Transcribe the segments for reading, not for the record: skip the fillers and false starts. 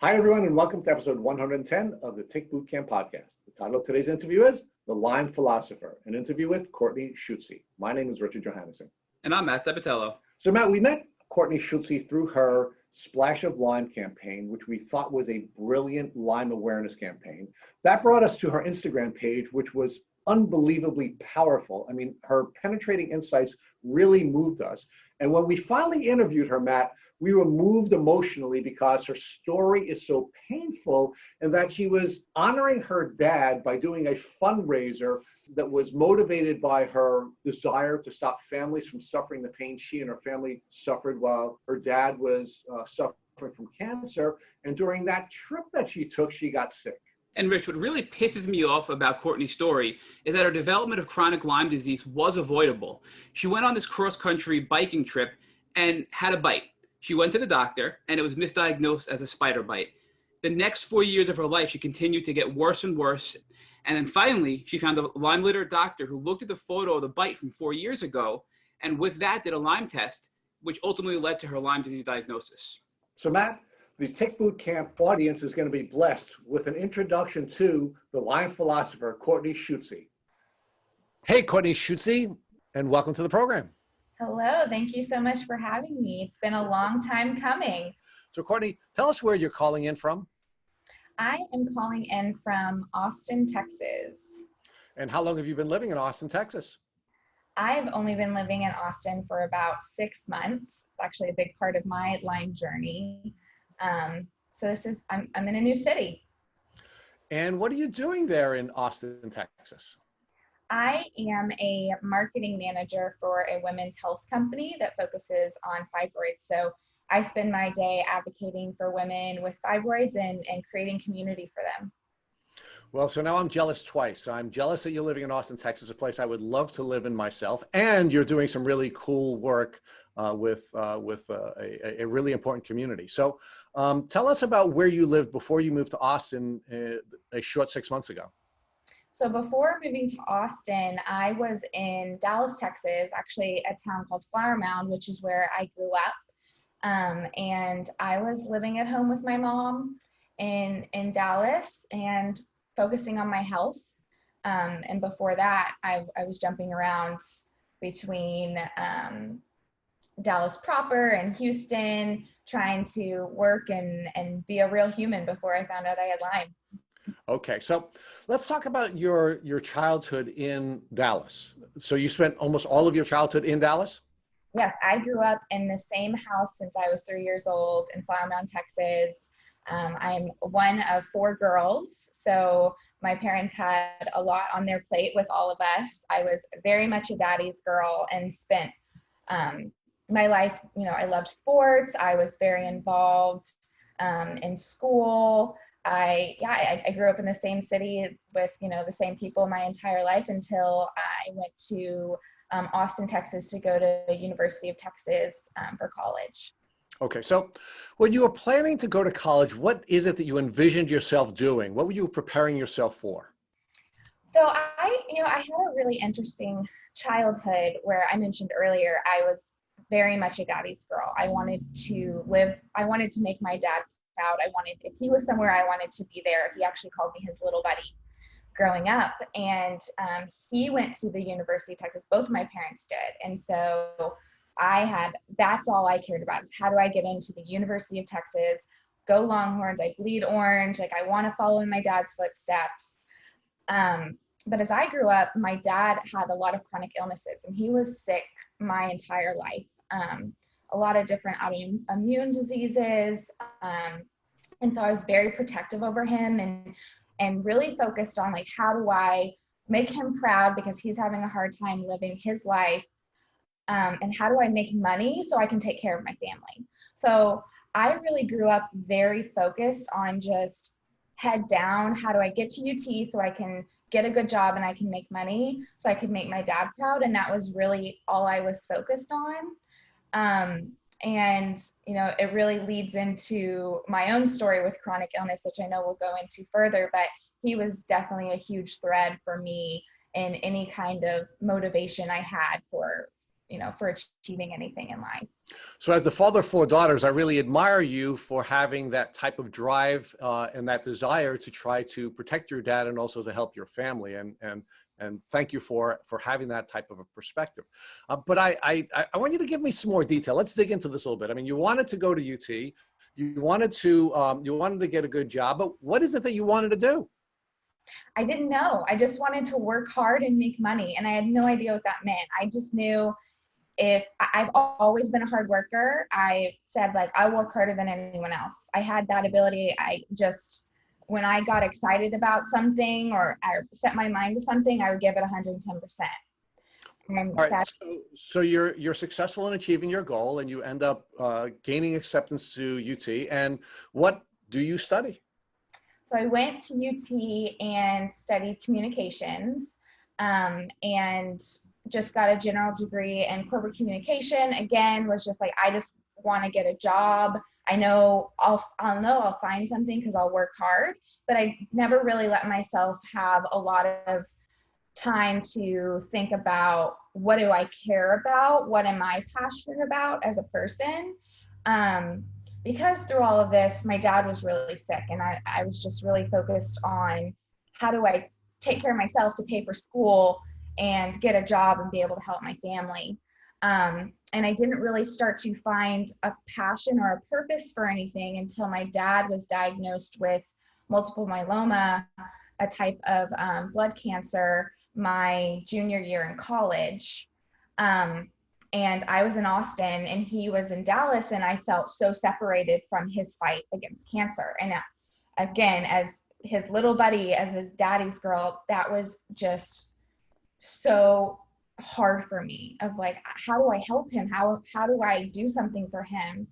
Hi, everyone, and welcome to episode 110 of the Tick Bootcamp podcast. The title of today's interview is The Lyme Philosopher, an interview with Courtney Schutze. My name is Richard Johannesson. And I'm Matt Sabatello. So, Matt, we met Courtney Schutze through her Splash of Lyme campaign, which we thought was a brilliant Lyme awareness campaign. That brought us to her Instagram page, which was unbelievably powerful. I mean, her penetrating insights really moved us. And when we finally interviewed her, Matt, we were moved emotionally because her story is so painful, and that she was honoring her dad by doing a fundraiser that was motivated by her desire to stop families from suffering the pain she and her family suffered while her dad was suffering from cancer. And during that trip that she took, she got sick. And Rich, what really pisses me off about Courtney's story is that her development of chronic Lyme disease was avoidable. She went on this cross-country biking trip and had a bite. She went to the doctor, and it was misdiagnosed as a spider bite. The next 4 years of her life, she continued to get worse and worse. And then finally, she found a Lyme literate doctor who looked at the photo of the bite from 4 years ago, and with that did a Lyme test, which ultimately led to her Lyme disease diagnosis. So, Matt, the Tick Bootcamp audience is going to be blessed with an introduction to the Lyme philosopher, Courtney Schutze. Hey, Courtney Schutze, and welcome to the program. Hello, thank you so much for having me. It's been a long time coming. So, Courtney, tell us where you're calling in from. I am calling in from Austin, Texas. And how long have you been living in Austin, Texas? I've only been living in Austin for about 6 months. It's actually a big part of my Lyme journey. So I'm in a new city. And what are you doing there in Austin, Texas? I am a marketing manager for a women's health company that focuses on fibroids. So I spend my day advocating for women with fibroids and creating community for them. Well, so now I'm jealous twice. I'm jealous that you're living in Austin, Texas, a place I would love to live in myself, and you're doing some really cool work with a really important community. So tell us about where you lived before you moved to Austin a short 6 months ago. So before moving to Austin, I was in Dallas, Texas, actually a town called Flower Mound, which is where I grew up. And I was living at home with my mom in Dallas and focusing on my health. And before that, I was jumping around between Dallas proper and Houston, trying to work and be a real human before I found out I had Lyme. Okay, so let's talk about your childhood in Dallas. So you spent almost all of your childhood in Dallas? Yes, I grew up in the same house since I was 3 years old in Flower Mound, Texas. I'm one of 4 girls, so my parents had a lot on their plate with all of us. I was very much a daddy's girl and spent my life, I loved sports. I was very involved in school. I grew up in the same city with, the same people my entire life until I went to Austin, Texas to go to the University of Texas for college. Okay, so when you were planning to go to college, what is it that you envisioned yourself doing? What were you preparing yourself for? So I had a really interesting childhood where I mentioned earlier, I was very much a daddy's girl. I wanted to make my dad proud. If he was somewhere, I wanted to be there. He actually called me his little buddy growing up. And he went to the University of Texas. Both of my parents did. And so that's all I cared about is how do I get into the University of Texas, go Longhorns, I bleed orange, like I want to follow in my dad's footsteps. But as I grew up, my dad had a lot of chronic illnesses and he was sick my entire life. A lot of different autoimmune diseases. And so I was very protective over him and really focused on like, how do I make him proud because he's having a hard time living his life? And how do I make money so I can take care of my family? So I really grew up very focused on just head down. How do I get to UT so I can get a good job and I can make money so I could make my dad proud? And that was really all I was focused on. And, it really leads into my own story with chronic illness, which I know we'll go into further, but he was definitely a huge thread for me in any kind of motivation I had for for achieving anything in life. So as the father of 4 daughters, I really admire you for having that type of drive and that desire to try to protect your dad and also to help your family. And thank you for having that type of a perspective. But I want you to give me some more detail. Let's dig into this a little bit. I mean, you wanted to go to UT, you wanted to get a good job, but what is it that you wanted to do? I didn't know. I just wanted to work hard and make money, and I had no idea what that meant. I just knew I've always been a hard worker. I said, like, I work harder than anyone else. I had that ability. When I got excited about something or I set my mind to something, I would give it 110%. And all right, so you're successful in achieving your goal, and you end up gaining acceptance to UT. And what do you study? So I went to UT and studied communications, and just got a general degree in corporate communication. Again, was just like, I just want to get a job. I know I'll find something because I'll work hard, but I never really let myself have a lot of time to think about, what do I care about? What am I passionate about as a person? Because through all of this, my dad was really sick, and I was just really focused on, how do I take care of myself to pay for school and get a job and be able to help my family. And I didn't really start to find a passion or a purpose for anything until my dad was diagnosed with multiple myeloma, a type of blood cancer, my junior year in college. And I was in Austin and he was in Dallas, and I felt so separated from his fight against cancer. And again, as his little buddy, as his daddy's girl, that was just so hard for me, of like, how do I help him? How do I do something for him?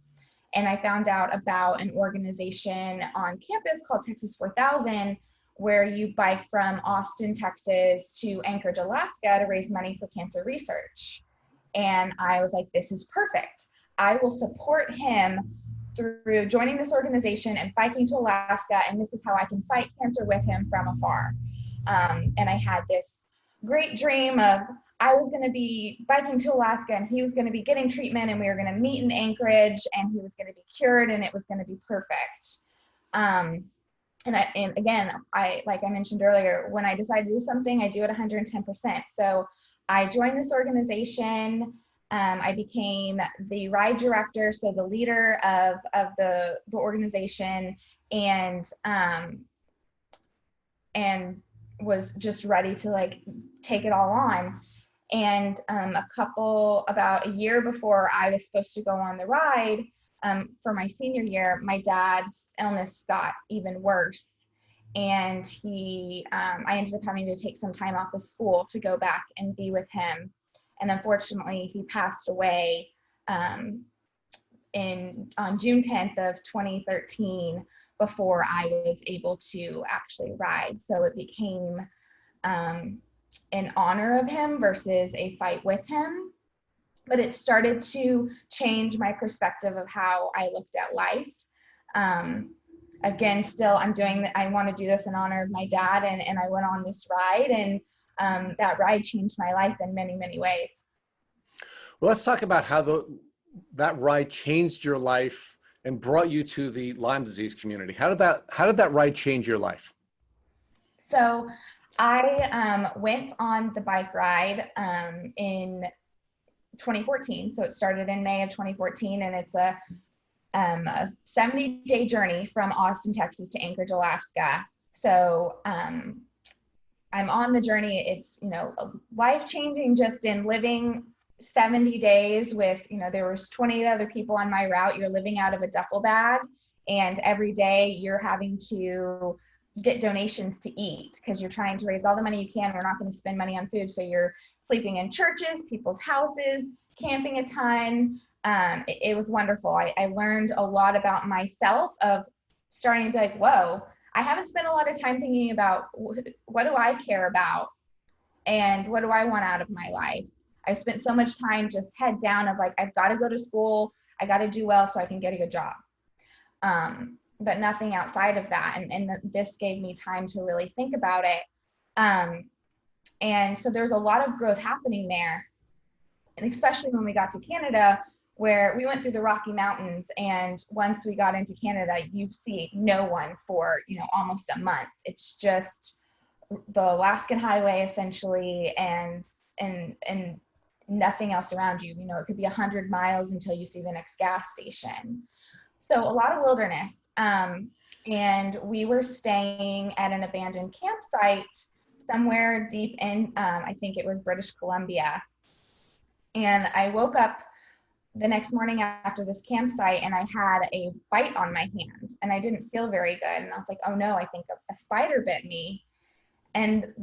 And I found out about an organization on campus called Texas 4000, where you bike from Austin, Texas to Anchorage, Alaska to raise money for cancer research. And I was like, this is perfect. I will support him through joining this organization and biking to Alaska, and this is how I can fight cancer with him from afar. And I had this great dream of, I was going to be biking to Alaska and he was going to be getting treatment, and we were going to meet in Anchorage, and he was going to be cured, and it was going to be perfect. And again, like I mentioned earlier, when I decide to do something, I do it 110%. So I joined this organization. I became the ride director, so the leader of the organization, and was just ready to like take it all on. And about a year before I was supposed to go on the ride, for my senior year, my dad's illness got even worse. And I ended up having to take some time off of school to go back and be with him. And unfortunately, he passed away on June 10th of 2013, before I was able to actually ride. So it became in honor of him versus a fight with him. But it started to change my perspective of how I looked at life. Again, still, I want to do this in honor of my dad, and I went on this ride, and that ride changed my life in many, many ways. Well, let's talk about how that ride changed your life and brought you to the Lyme disease community. How did that ride change your life? So I went on the bike ride in 2014. So it started in May of 2014, and it's a 70-day journey from Austin, Texas to Anchorage, Alaska. So I'm on the journey. It's, life-changing just in living 70 days with, there was 28 other people on my route. You're living out of a duffel bag, and every day you're having to get donations to eat because you're trying to raise all the money you can. We're not going to spend money on food. So you're sleeping in churches, people's houses, camping a ton. It was wonderful. I learned a lot about myself, of starting to be like, whoa, I haven't spent a lot of time thinking about what do I care about and what do I want out of my life. I spent so much time just head down of like, I've got to go to school. I got to do well so I can get a good job. But nothing outside of that. And this gave me time to really think about it. And so there's a lot of growth happening there. And especially when we got to Canada, where we went through the Rocky Mountains, and once we got into Canada, you see no one for, almost a month. It's just the Alaskan highway essentially, and nothing else around you. It could be 100 miles until you see the next gas station. So a lot of wilderness. And we were staying at an abandoned campsite somewhere deep in, I think it was British Columbia. And I woke up the next morning after this campsite, and I had a bite on my hand, and I didn't feel very good. And I was like, oh no, I think a spider bit me. And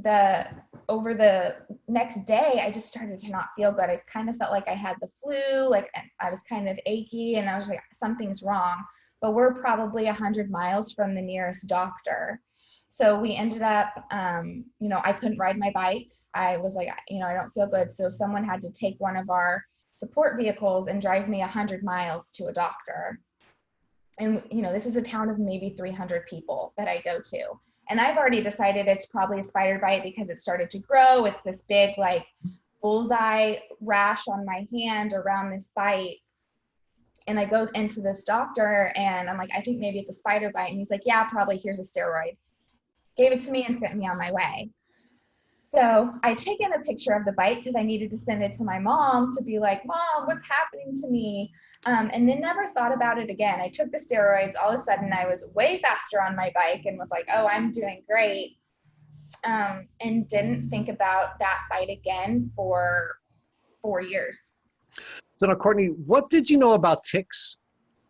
over the next day, I just started to not feel good. I kind of felt like I had the flu, like I was kind of achy, and I was like, something's wrong. But we're probably 100 miles from the nearest doctor. So we ended up, I couldn't ride my bike. I was like, I don't feel good. So someone had to take one of our support vehicles and drive me 100 miles to a doctor. And, this is a town of maybe 300 people that I go to. And I've already decided it's probably a spider bite because it started to grow. It's this big, like, bullseye rash on my hand around this bite. And I go into this doctor and I'm like, I think maybe it's a spider bite. And he's like, yeah, probably. Here's a steroid. Gave it to me and sent me on my way. So I taken a picture of the bite because I needed to send it to my mom to be like, Mom, what's happening to me? And then never thought about it again. I took the steroids. All of a sudden, I was way faster on my bike and was like, oh, I'm doing great. And didn't think about that bite again for 4 years. So now, Courtney, what did you know about ticks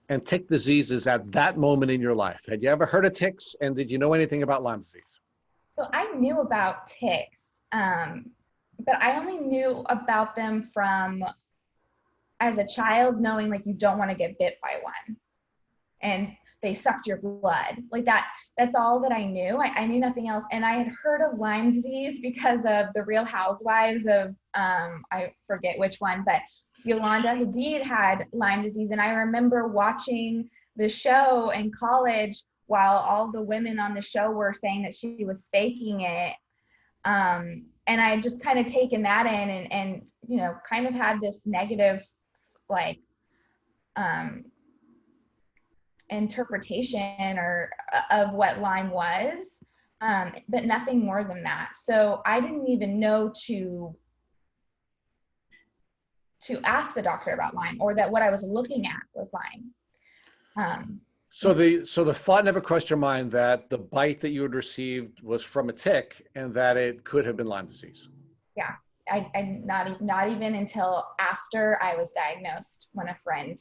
and tick diseases at that moment in your life? Had you ever heard of ticks, and did you know anything about Lyme disease? So I knew about ticks, but I only knew about them from as a child, knowing like you don't want to get bit by one and they sucked your blood. Like that's all that I knew. I knew nothing else. And I had heard of Lyme disease because of the Real Housewives of, I forget which one, but Yolanda Hadid had Lyme disease. And I remember watching the show in college while all the women on the show were saying that she was faking it. And I had just kind of taken that in and kind of had this negative, like, interpretation of what Lyme was, but nothing more than that. So I didn't even know to ask the doctor about Lyme, or that what I was looking at was Lyme. So the thought never crossed your mind that the bite that you had received was from a tick and that it could have been Lyme disease? Yeah, I not even until after I was diagnosed, when a friend.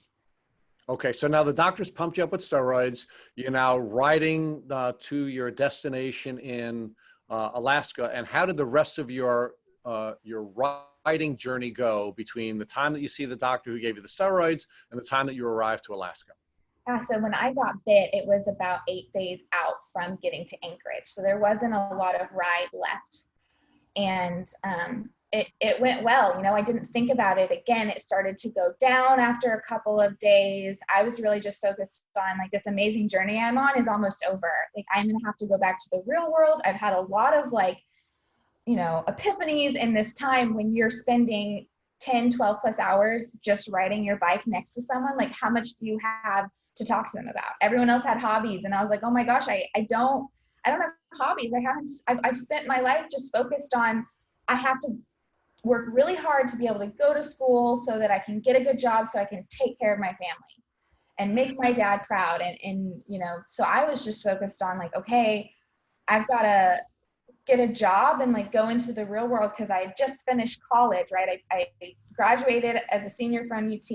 Okay, so now the doctors pumped you up with steroids. You're now riding to your destination in Alaska. And how did the rest of your riding journey go between the time that you see the doctor who gave you the steroids and the time that you arrived to Alaska? So when I got bit, it was about 8 days out from getting to Anchorage. So there wasn't a lot of ride left. And it went well. I didn't think about it again. It started to go down after a couple of days. I was really just focused on like this amazing journey I'm on is almost over. Like I'm going to have to go back to the real world. I've had a lot of epiphanies in this time when you're spending 10, 12 plus hours just riding your bike next to someone. Like how much do you have to talk to them about? Everyone else had hobbies. And I was like, oh my gosh, I don't have hobbies. I've spent my life just focused on, I have to work really hard to be able to go to school so that I can get a good job so I can take care of my family and make my dad proud. And so I was just focused on like, okay, I've got to get a job and like go into the real world because I had just finished college, right? I graduated as a senior from UT,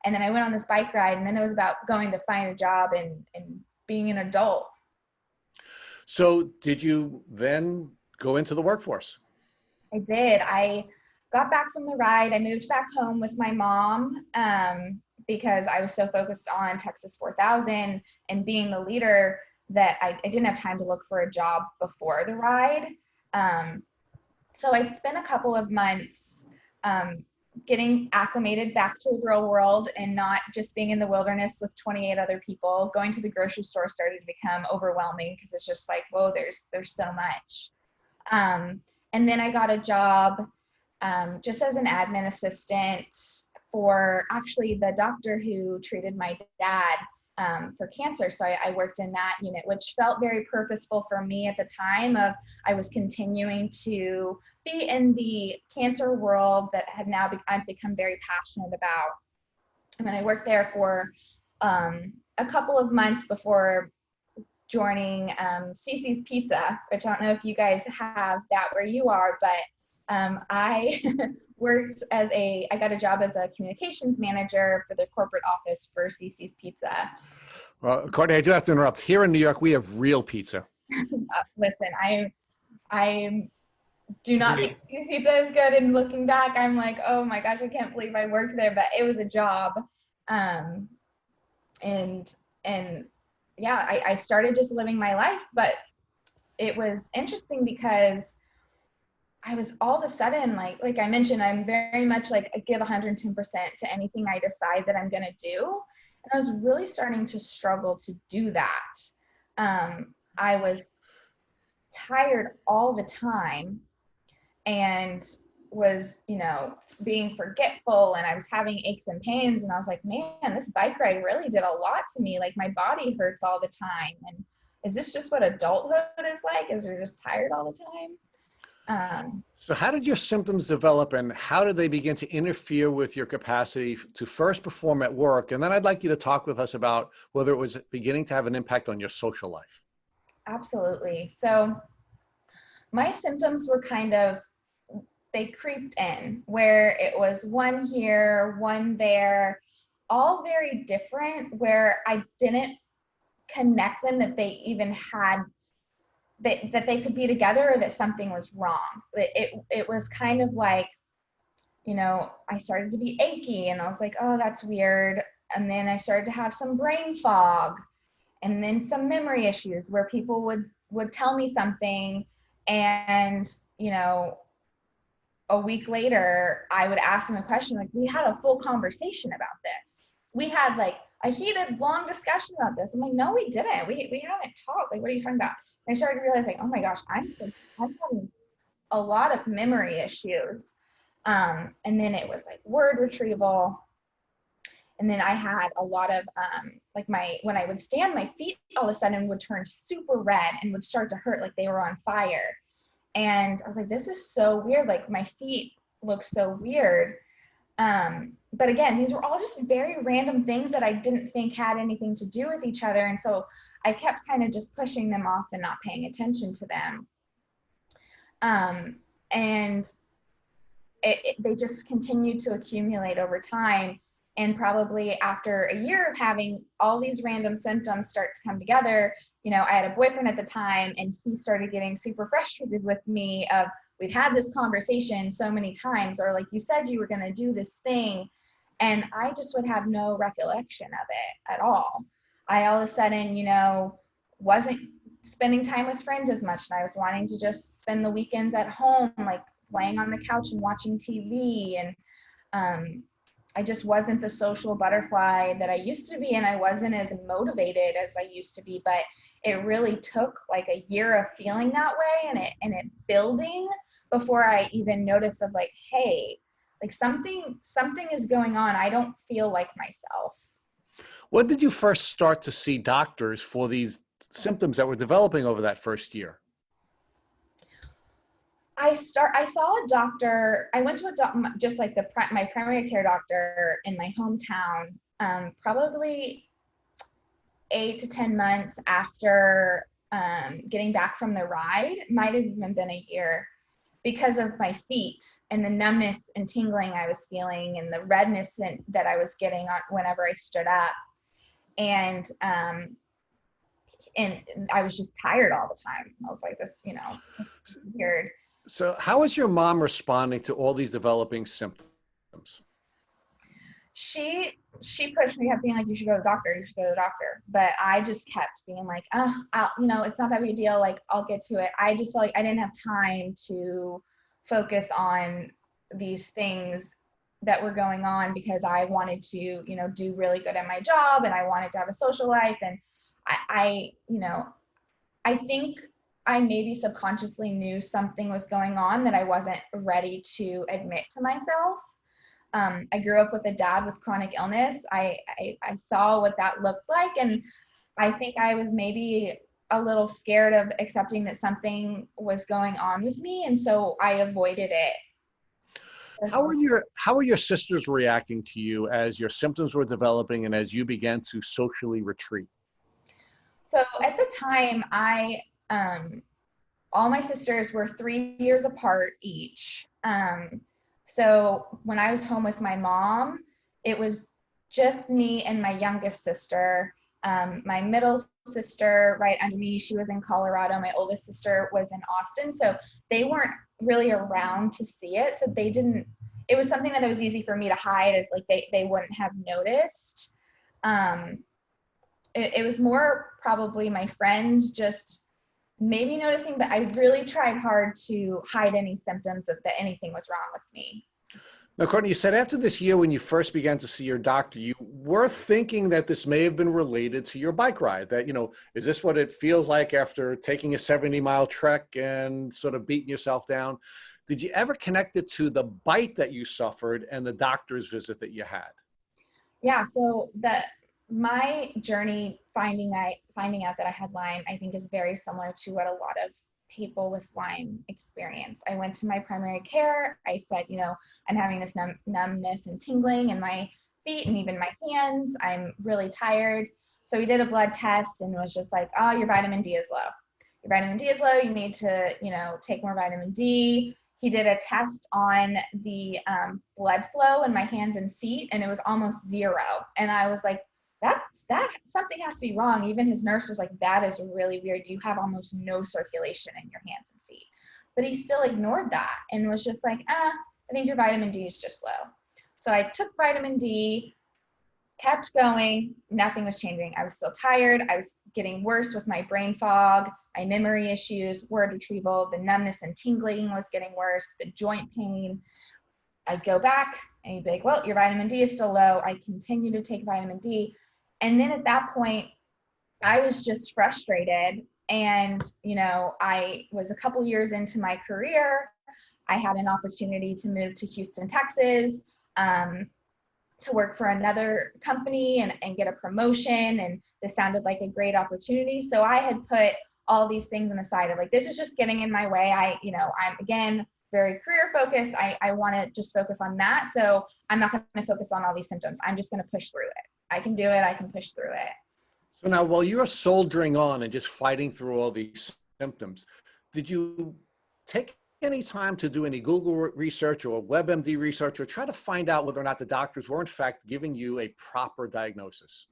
and then I went on this bike ride, and then it was about going to find a job and being an adult. So did you then go into the workforce? I did. I got back from the ride. I moved back home with my mom because I was so focused on Texas 4000 and being the leader that I didn't have time to look for a job before the ride. So I spent a couple of months getting acclimated back to the real world and not just being in the wilderness with 28 other people. Going to the grocery store started to become overwhelming because it's just like, whoa, there's so much. And then I got a job just as an admin assistant for actually the doctor who treated my dad for cancer. So I worked in that unit, which felt very purposeful for me at the time of I was continuing to be in the cancer world that had now I've become very passionate about. And then I worked there for a couple of months before joining Cece's Pizza, which I don't know if you guys have that where you are, but I worked I got a job as a communications manager for the corporate office for Cece's Pizza. Well, Courtney, I do have to interrupt. Here in New York, we have real pizza. Listen, I do not think Cece's Pizza is good. And looking back, I'm like, oh my gosh, I can't believe I worked there, but it was a job. And yeah, I started just living my life, but it was interesting because I was all of a sudden, like I mentioned, I'm very much like I give 110% to anything I decide that I'm going to do. And I was really starting to struggle to do that. I was tired all the time and was, being forgetful, and I was having aches and pains, and I was like, man, this bike ride really did a lot to me. Like my body hurts all the time. And is this just what adulthood is like? Is you're just tired all the time? So how did your symptoms develop, and how did they begin to interfere with your capacity to first perform at work? And then I'd like you to talk with us about whether it was beginning to have an impact on your social life. Absolutely. So my symptoms were they creeped in, where it was one here, one there, all very different, where I didn't connect them that they even had, that they could be together, or that something was wrong. It was kind of like, I started to be achy, and I was like, oh, that's weird. And then I started to have some brain fog, and then some memory issues where people would tell me something, and, a week later, I would ask them a question, like, we had a full conversation about this. We had like a heated, long discussion about this. I'm like, no, we didn't. We haven't talked. Like, what are you talking about? And I started realizing, oh my gosh, I'm having a lot of memory issues. And then it was like word retrieval. And then I had a lot of, when I would stand, my feet all of a sudden would turn super red and would start to hurt like they were on fire. And I was like, this is so weird. Like my feet look so weird. But again, these were all just very random things that I didn't think had anything to do with each other. And so I kept kind of just pushing them off and not paying attention to them. And they just continued to accumulate over time. And probably after a year of having all these random symptoms start to come together, I had a boyfriend at the time, and he started getting super frustrated with me of, we've had this conversation so many times, or like you said, you were going to do this thing. And I just would have no recollection of it at all. I all of a sudden, wasn't spending time with friends as much. And I was wanting to just spend the weekends at home, like laying on the couch and watching TV. And I just wasn't the social butterfly that I used to be. And I wasn't as motivated as I used to be. But it really took like a year of feeling that way and it building before I even noticed of like, hey, like something is going on. I don't feel like myself. When did you first start to see doctors for these symptoms that were developing over that first year? I saw a doctor. I went to a doctor, just like my primary care doctor in my hometown, probably 8 to 10 months after getting back from the ride. Might have even been a year, because of my feet and the numbness and tingling I was feeling and the redness that I was getting on whenever I stood up. And I was just tired all the time. I was like, this, weird. So how is your mom responding to all these developing symptoms? She pushed me, kept being like, you should go to the doctor, you should go to the doctor. But I just kept being like, it's not that big a deal. Like, I'll get to it. I just felt like I didn't have time to focus on these things that were going on, because I wanted to, do really good at my job, and I wanted to have a social life. And I think I maybe subconsciously knew something was going on that I wasn't ready to admit to myself. I grew up with a dad with chronic illness. I saw what that looked like, and I think I was maybe a little scared of accepting that something was going on with me, and so I avoided it. How are your sisters reacting to you as your symptoms were developing and as you began to socially retreat? So at the time, all my sisters were 3 years apart each. So when I was home with my mom, it was just me and my youngest sister. My middle sister right under me, she was in Colorado. My oldest sister was in Austin. So they weren't really around to see it. So it was something that it was easy for me to hide, as like they wouldn't have noticed. It was more probably my friends just maybe noticing, but I really tried hard to hide any symptoms that anything was wrong with me. Now, Courtney, you said after this year when you first began to see your doctor, you were thinking that this may have been related to your bike ride, that, is this what it feels like after taking a 70-mile trek and sort of beating yourself down? Did you ever connect it to the bite that you suffered and the doctor's visit that you had? Yeah, so my journey finding out that I had Lyme, I think, is very similar to what a lot of people with Lyme experience. I went to my primary care. I said, I'm having this numbness and tingling in my feet and even my hands. I'm really tired. So he did a blood test and was just like, oh, your vitamin D is low. Your vitamin D is low. You need to, take more vitamin D. He did a test on the blood flow in my hands and feet, and it was almost 0. And I was like, that something has to be wrong. Even his nurse was like, that is really weird. You have almost no circulation in your hands and feet. But he still ignored that and was just like, I think your vitamin D is just low. So I took vitamin D, kept going, nothing was changing. I was still tired. I was getting worse with my brain fog, my memory issues, word retrieval, the numbness and tingling was getting worse, the joint pain. I'd go back and he'd be like, well, your vitamin D is still low. I continue to take vitamin D. And then at that point, I was just frustrated. And, I was a couple years into my career. I had an opportunity to move to Houston, Texas, to work for another company and get a promotion. And this sounded like a great opportunity. So I had put all these things on the side of like, this is just getting in my way. I'm again, very career focused. I want to just focus on that. So I'm not going to focus on all these symptoms. I'm just going to push through it. I can do it. I can push through it. So now, while you're soldiering on and just fighting through all these symptoms, did you take any time to do any Google research or WebMD research or try to find out whether or not the doctors were in fact giving you a proper diagnosis?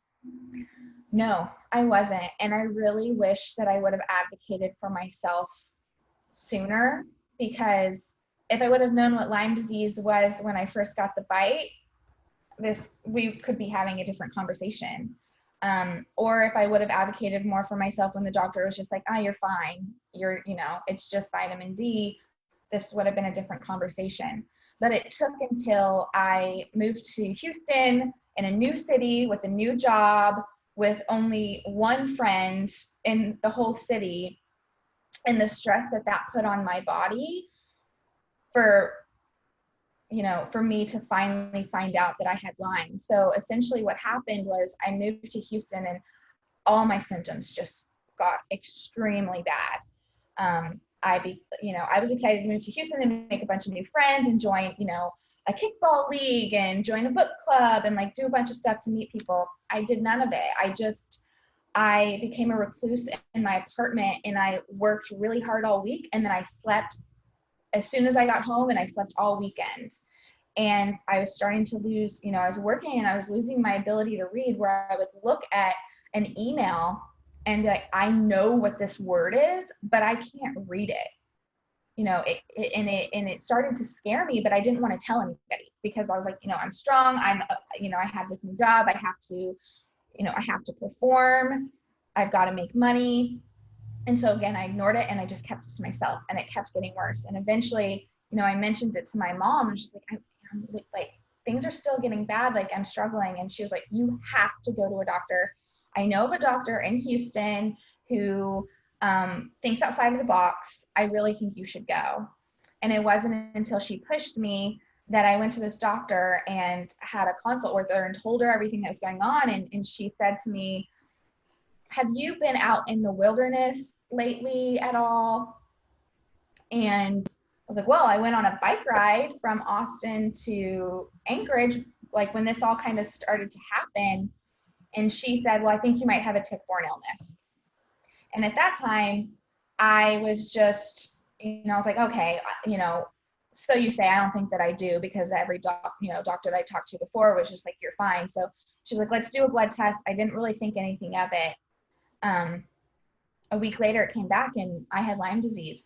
No, I wasn't. And I really wish that I would have advocated for myself sooner, because if I would have known what Lyme disease was when I first got the bite, we could be having a different conversation. Or if I would have advocated more for myself when the doctor was just like, you're fine. It's just vitamin D. This would have been a different conversation. But it took until I moved to Houston in a new city with a new job with only one friend in the whole city, and the stress that put on my body for me to finally find out that I had Lyme. So essentially what happened was I moved to Houston and all my symptoms just got extremely bad. I was excited to move to Houston and make a bunch of new friends and join, a kickball league and join a book club and like do a bunch of stuff to meet people. I did none of it. I became a recluse in my apartment and I worked really hard all week. And then I slept as soon as I got home, and I slept all weekend. And I was starting to lose, I was working and I was losing my ability to read, where I would look at an email and be like, I know what this word is, but I can't read it. It started to scare me, but I didn't want to tell anybody because I was like, I'm strong. I have this new job. I have to perform. I've got to make money. And so again, I ignored it and I just kept it to myself, and it kept getting worse. And eventually, I mentioned it to my mom, and she's like, I'm like, things are still getting bad. Like, I'm struggling. And she was like, you have to go to a doctor. I know of a doctor in Houston who thinks outside of the box. I really think you should go. And it wasn't until she pushed me that I went to this doctor and had a consult with her and told her everything that was going on. And she said to me, have you been out in the wilderness lately at all? And I was like, well, I went on a bike ride from Austin to Anchorage, like when this all kind of started to happen. And she said, well, I think you might have a tick-borne illness. And at that time, I was just, I was like, okay, so you say. I don't think that I do, because every doctor that I talked to before was just like, you're fine. So she's like, let's do a blood test. I didn't really think anything of it. A week later, it came back and I had Lyme disease.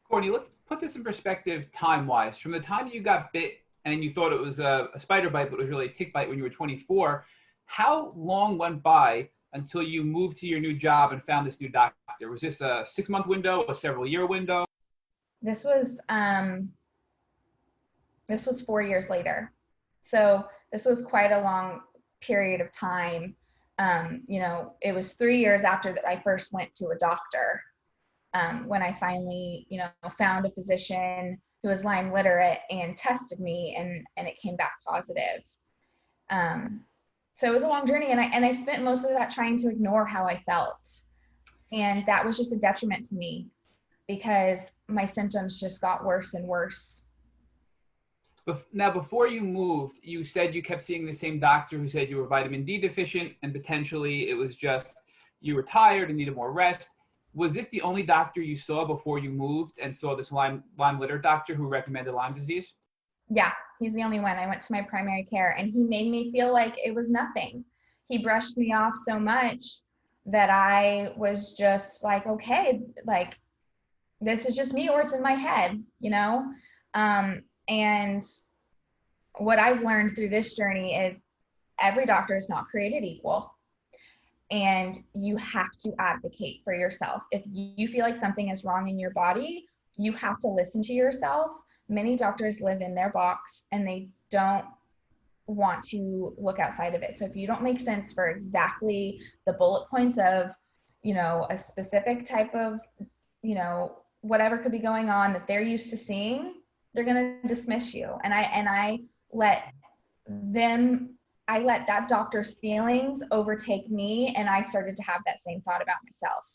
Courtney, let's put this in perspective time-wise. From the time you got bit and you thought it was a spider bite, but it was really a tick bite when you were 24, how long went by until you moved to your new job and found this new doctor? Was this a 6-month window, a several-year window? This was 4 years later. So this was quite a long period of time. It was 3 years after that I first went to a doctor, when I finally, found a physician who was Lyme literate and tested me, and it came back positive. So it was a long journey, and I spent most of that trying to ignore how I felt. And that was just a detriment to me, because my symptoms just got worse and worse. Now, before you moved, you said you kept seeing the same doctor who said you were vitamin D deficient, and potentially it was just you were tired and needed more rest. Was this the only doctor you saw before you moved and saw this Lyme litter doctor who recommended Lyme disease? Yeah, he's the only one. I went to my primary care, and he made me feel like it was nothing. He brushed me off so much that I was just like, okay, like, this is just me, or it's in my head, and what I've learned through this journey is every doctor is not created equal, and you have to advocate for yourself. If you feel like something is wrong in your body, you have to listen to yourself. Many doctors live in their box and they don't want to look outside of it. So if you don't make sense for exactly the bullet points of, a specific type of, whatever could be going on that they're used to seeing, they're going to dismiss you. And I let that doctor's feelings overtake me, and I started to have that same thought about myself.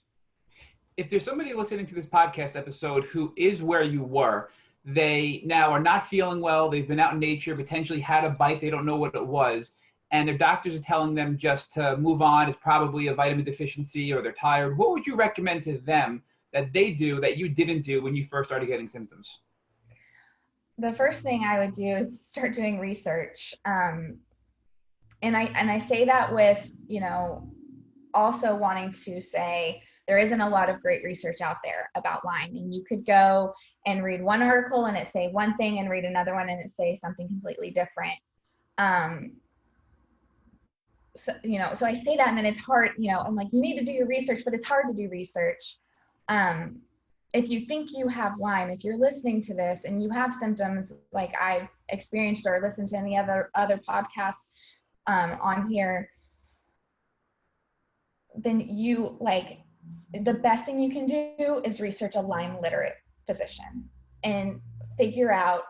If there's somebody listening to this podcast episode who is where you were, they now are not feeling well, they've been out in nature, potentially had a bite, they don't know what it was, and their doctors are telling them just to move on, it's probably a vitamin deficiency, or they're tired, what would you recommend to them that they do that you didn't do when you first started getting symptoms? The first thing I would do is start doing research. And I say that with, also wanting to say there isn't a lot of great research out there about Lyme, and you could go and read one article and it say one thing and read another one and it say something completely different. So I say that, and then it's hard, I'm like, you need to do your research, but it's hard to do research. If you think you have Lyme, if you're listening to this and you have symptoms like I've experienced or listened to any other podcasts on here, then the best thing you can do is research a Lyme literate physician and figure out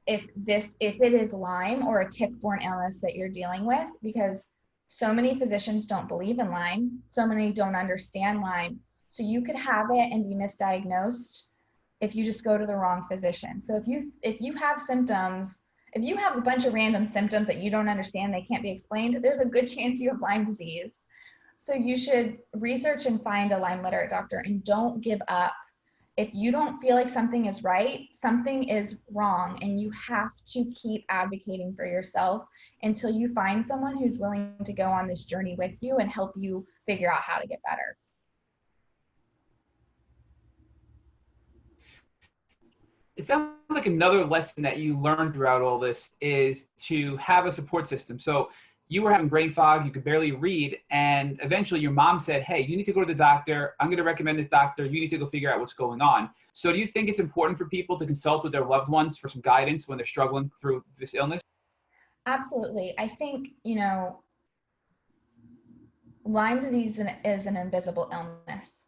if it is Lyme or a tick-borne illness that you're dealing with, because so many physicians don't believe in Lyme, so many don't understand Lyme. So you could have it and be misdiagnosed if you just go to the wrong physician. So if you have symptoms, if you have a bunch of random symptoms that you don't understand, they can't be explained, there's a good chance you have Lyme disease. So you should research and find a Lyme literate doctor, and don't give up. If you don't feel like something is right, something is wrong, and you have to keep advocating for yourself until you find someone who's willing to go on this journey with you and help you figure out how to get better. It sounds like another lesson that you learned throughout all this is to have a support system. So you were having brain fog, you could barely read, and eventually your mom said, hey, you need to go to the doctor. I'm going to recommend this doctor. You need to go figure out what's going on. So do you think it's important for people to consult with their loved ones for some guidance when they're struggling through this illness? Absolutely. I think, Lyme disease is an invisible illness.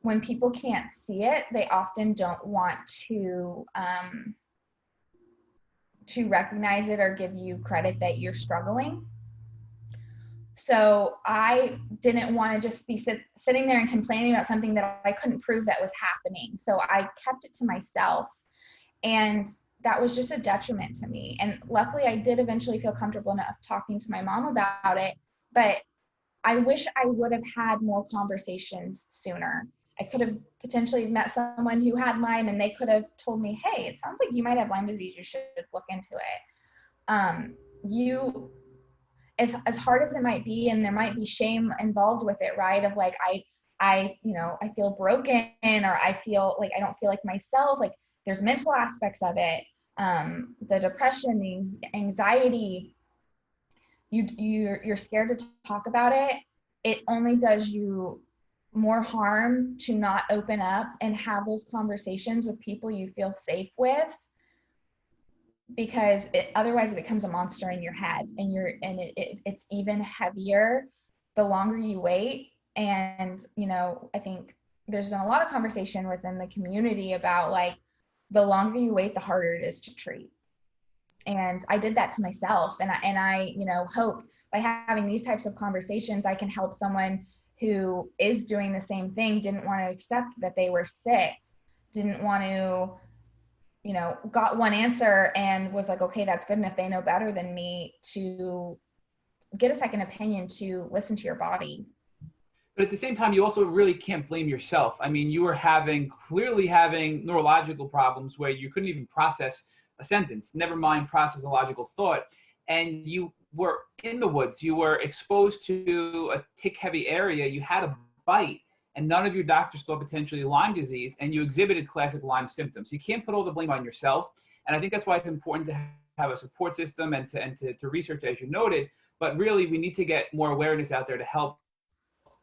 when people can't see it, they often don't want to recognize it or give you credit that you're struggling. So I didn't want to just be sitting there and complaining about something that I couldn't prove that was happening. So I kept it to myself, and that was just a detriment to me. And luckily I did eventually feel comfortable enough talking to my mom about it, but I wish I would have had more conversations sooner. I could have potentially met someone who had Lyme, and they could have told me, hey, it sounds like you might have Lyme disease. You should look into it. As hard as it might be, and there might be shame involved with it, right? Of like, I feel broken, or I feel like I don't feel like myself. Like, there's mental aspects of it. The depression, the anxiety, you're scared to talk about it. It only does you more harm to not open up and have those conversations with people you feel safe with, because otherwise it becomes a monster in your head, and it's even heavier the longer you wait. And I think there's been a lot of conversation within the community about, like, the longer you wait, the harder it is to treat. And I did that to myself, and I hope by having these types of conversations I can help someone who is doing the same thing, didn't want to accept that they were sick, didn't want to, got one answer and was like, okay, that's good enough, they know better than me, to get a second opinion, to listen to your body. But at the same time, you also really can't blame yourself. I mean, you were clearly having neurological problems where you couldn't even process a sentence, never mind process a logical thought. And you were in the woods, you were exposed to a tick-heavy area, you had a bite, and none of your doctors thought potentially Lyme disease, and you exhibited classic Lyme symptoms. You can't put all the blame on yourself. And I think that's why it's important to have a support system and to research, as you noted. But really, we need to get more awareness out there to help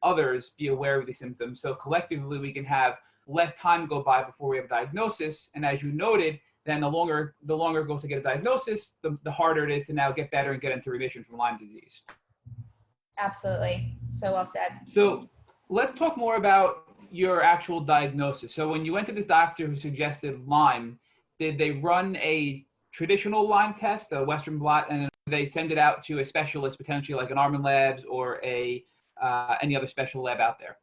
others be aware of these symptoms. So collectively, we can have less time go by before we have a diagnosis. And as you noted, then the longer it goes to get a diagnosis, the harder it is to now get better and get into remission from Lyme disease. Absolutely. So well said. So let's talk more about your actual diagnosis. So when you went to this doctor who suggested Lyme, did they run a traditional Lyme test, a Western blot, and they send it out to a specialist, potentially like an Armin Labs or any other special lab out there?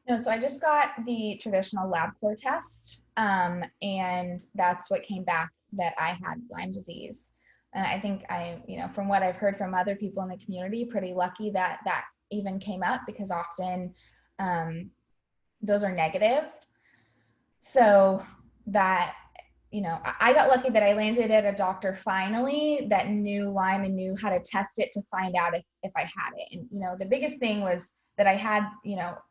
No, so I just got the traditional LabCorp test, and that's what came back, that I had Lyme disease. And I think from what I've heard from other people in the community, pretty lucky that that even came up, because often those are negative. So that, I got lucky that I landed at a doctor finally that knew Lyme and knew how to test it to find out if I had it. And, the biggest thing was that I had,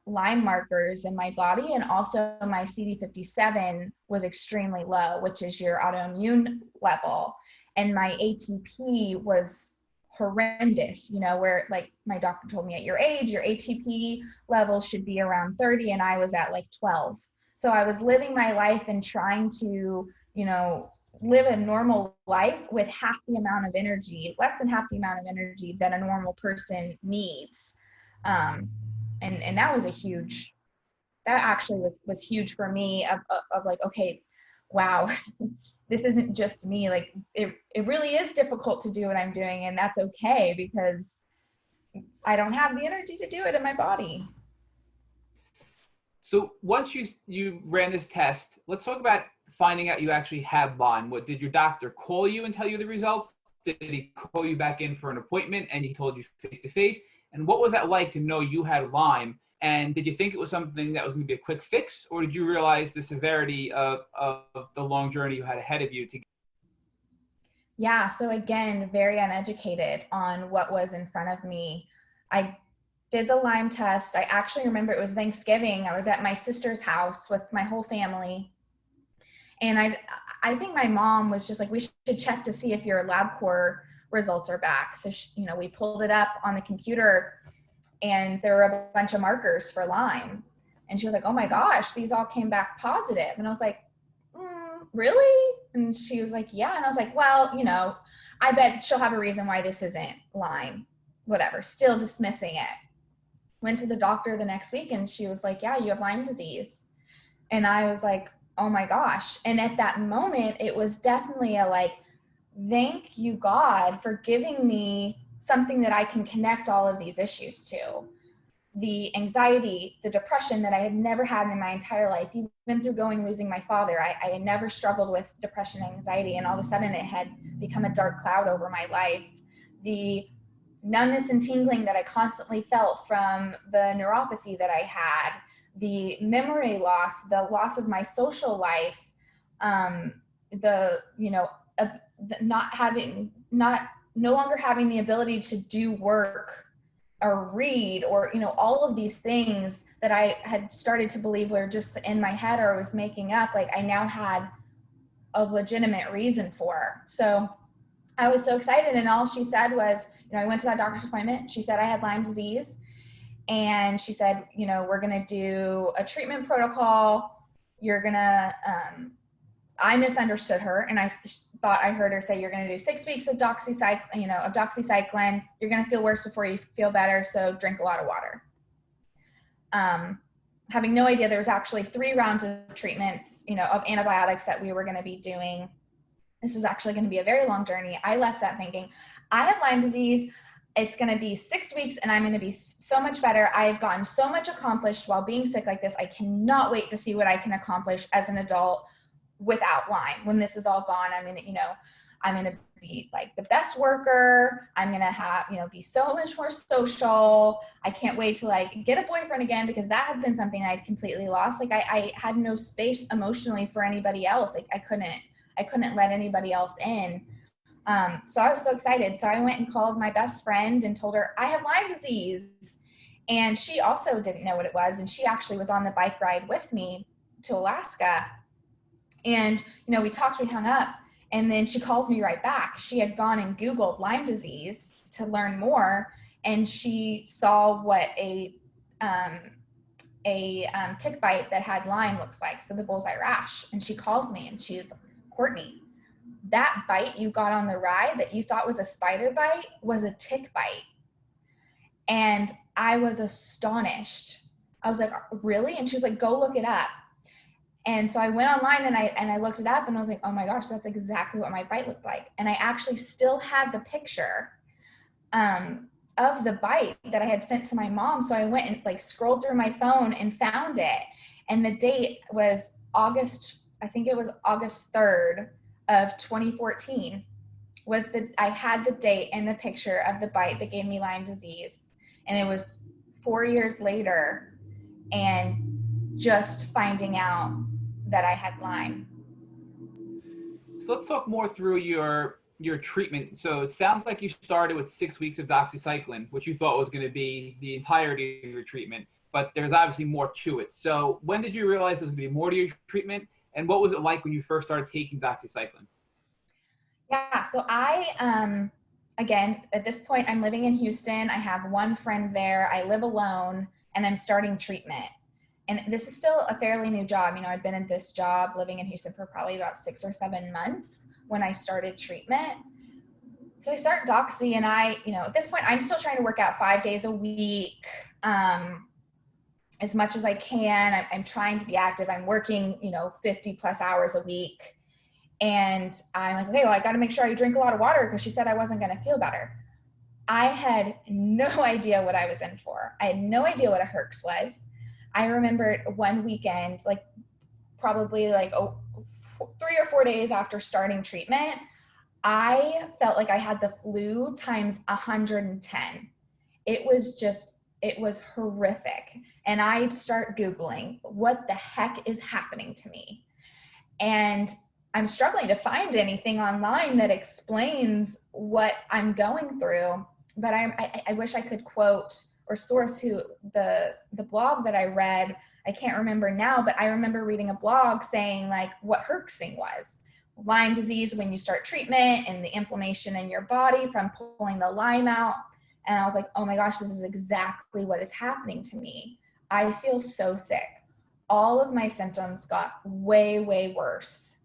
Lyme markers in my body, and also my CD57 was extremely low, which is your autoimmune level. And my ATP was horrendous, where, like, my doctor told me, at your age, your ATP level should be around 30, and I was at like 12. So I was living my life and trying to, live a normal life with half the amount of energy, less than half the amount of energy that a normal person needs. And that was that actually was huge for me, of like, okay, wow, this isn't just me. Like, it really is difficult to do what I'm doing, and that's okay, because I don't have the energy to do it in my body. So once you ran this test, let's talk about finding out you actually had Lyme. What did your doctor call you and tell you the results? Did he call you back in for an appointment and he told you face to face? And what was that like to know you had Lyme? And did you think it was something that was going to be a quick fix, or did you realize the severity of the long journey you had ahead of you to? Yeah. So again, very uneducated on what was in front of me. I did the Lyme test. I actually remember it was Thanksgiving. I was at my sister's house with my whole family. And I think my mom was just like, we should check to see if your LabCorp results are back. So, we pulled it up on the computer, and there were a bunch of markers for Lyme. And she was like, oh my gosh, these all came back positive. And I was like, really? And she was like, yeah. And I was like, well, I bet she'll have a reason why this isn't Lyme, whatever, still dismissing it. Went to the doctor the next week and she was like, yeah, you have Lyme disease. And I was like, oh my gosh. And at that moment, it was definitely a like, thank you, God, for giving me something that I can connect all of these issues to. The anxiety, the depression that I had never had in my entire life, even through losing my father, I had never struggled with depression and anxiety. And all of a sudden it had become a dark cloud over my life. The numbness and tingling that I constantly felt from the neuropathy that I had, the memory loss, the loss of my social life, no longer having the ability to do work or read, or, all of these things that I had started to believe were just in my head or was making up, like I now had a legitimate reason for. So I was so excited. And all she said was, I went to that doctor's appointment. She said I had Lyme disease. And she said, we're going to do a treatment protocol. You're going to, I misunderstood her. And I thought I heard her say, you're going to do 6 weeks of doxycycline. You're going to feel worse before you feel better. So drink a lot of water. Having no idea there was actually 3 rounds of treatments, of antibiotics that we were going to be doing. This was actually going to be a very long journey. I left that thinking, I have Lyme disease. It's going to be 6 weeks and I'm going to be so much better. I've gotten so much accomplished while being sick like this. I cannot wait to see what I can accomplish as an adult without Lyme. When this is all gone, I'm going to be like the best worker. I'm going to have, be so much more social. I can't wait to like get a boyfriend again, because that had been something I'd completely lost. Like I had no space emotionally for anybody else. Like I couldn't let anybody else in. So I was so excited. So I went and called my best friend and told her I have Lyme disease. And she also didn't know what it was. And she actually was on the bike ride with me to Alaska. And, we talked, we hung up, and then she calls me right back. She had gone and Googled Lyme disease to learn more. And she saw what a tick bite that had Lyme looks like. So the bullseye rash. And she calls me and she's like, Courtney, that bite you got on the ride that you thought was a spider bite was a tick bite. And I was astonished. I was like, really? And she was like, go look it up. And so I went online and I looked it up and I was like, oh my gosh, that's exactly what my bite looked like. And I actually still had the picture of the bite that I had sent to my mom. So I went and like scrolled through my phone and found it. And the date was August 3rd of 2014 I had the date and the picture of the bite that gave me Lyme disease. And it was 4 years later and just finding out that I had Lyme. So let's talk more through your treatment. So it sounds like you started with 6 weeks of doxycycline, which you thought was going to be the entirety of your treatment, but there's obviously more to it. So when did you realize there was going to be more to your treatment? And what was it like when you first started taking doxycycline? Yeah, so I, again, at this point, I'm living in Houston. I have one friend there. I live alone, and I'm starting treatment. And this is still a fairly new job. I'd been in this job living in Houston for probably about 6 or 7 months when I started treatment. So I start doxy, and at this point, I'm still trying to work out 5 days a week, as much as I can. I'm trying to be active. I'm working, 50 plus hours a week. And I'm like, okay, well, I got to make sure I drink a lot of water because she said I wasn't going to feel better. I had no idea what I was in for. I had no idea what a Herx was. I remember one weekend, like probably like 3 or 4 days after starting treatment, I felt like I had the flu times 110. It was horrific. And I'd start Googling, what the heck is happening to me? And I'm struggling to find anything online that explains what I'm going through, but I wish I could quote or source who the blog that I read. I can't remember now, but I remember reading a blog saying like what herxing was. Lyme disease when you start treatment and the inflammation in your body from pulling the Lyme out. And I was like, oh my gosh, this is exactly what is happening to me. I feel so sick. All of my symptoms got way, way worse.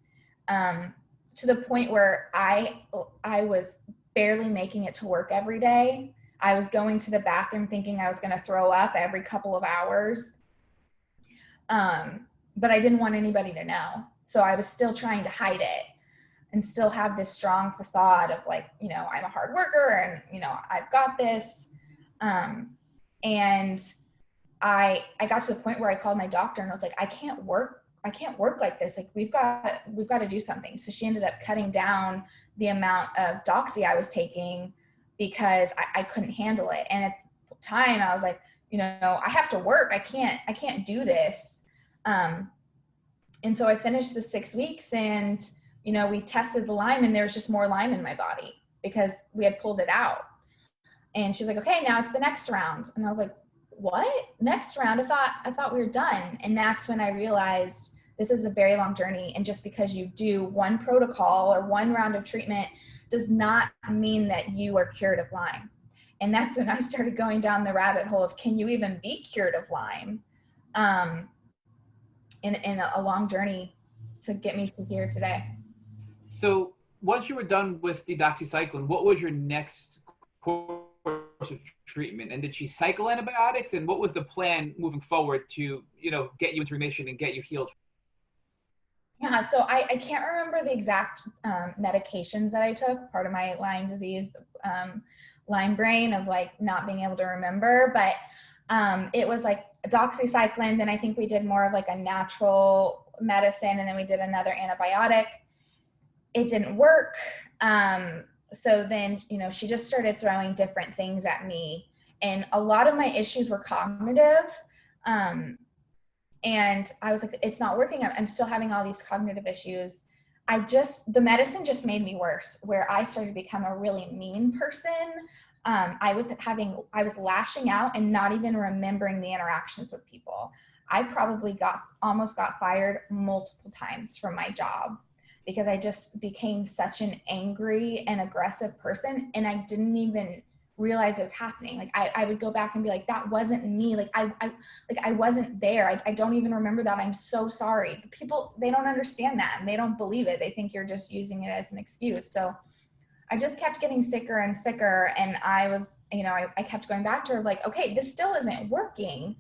To the point where I was barely making it to work every day. I was going to the bathroom thinking I was going to throw up every couple of hours. But I didn't want anybody to know. So I was still trying to hide it and still have this strong facade of like, you know, I'm a hard worker and, you know, I've got this. And I got to the point where I called my doctor and I was like, I can't work like this. Like we've got to do something. So she ended up cutting down the amount of doxy I was taking because I couldn't handle it. And at the time I was like, you know, I have to work. I can't do this. And so I finished the 6 weeks and, you know, we tested the Lyme and there was just more Lyme in my body because we had pulled it out. And she's like, okay, now it's the next round. And I was like, what? Next round? I thought we were done. And that's when I realized this is a very long journey. And just because you do one protocol or one round of treatment does not mean that you are cured of Lyme. And that's when I started going down the rabbit hole of, can you even be cured of Lyme? In a long journey to get me to here today. So once you were done with the doxycycline, what was your next course of treatment? And did she cycle antibiotics? And what was the plan moving forward to, you know, get you into remission and get you healed? Yeah, so I can't remember the exact medications that I took, part of my Lyme disease, Lyme brain of like not being able to remember, but it was like doxycycline. Then I think we did more of like a natural medicine, and then we did another antibiotic. It didn't work. So then, you know, she just started throwing different things at me, and a lot of my issues were cognitive. And I was like, it's not working. I'm still having all these cognitive issues. The medicine just made me worse, where I started to become a really mean person. I was lashing out and not even remembering the interactions with people. I probably almost got fired multiple times from my job because I just became such an angry and aggressive person, and I didn't even realize it was happening. Like I would go back and be like, that wasn't me. Like I wasn't there. I don't even remember that. I'm so sorry. But people, they don't understand that and they don't believe it. They think you're just using it as an excuse. So I just kept getting sicker and sicker. And I was, you know, I kept going back to her like, okay, this still isn't working.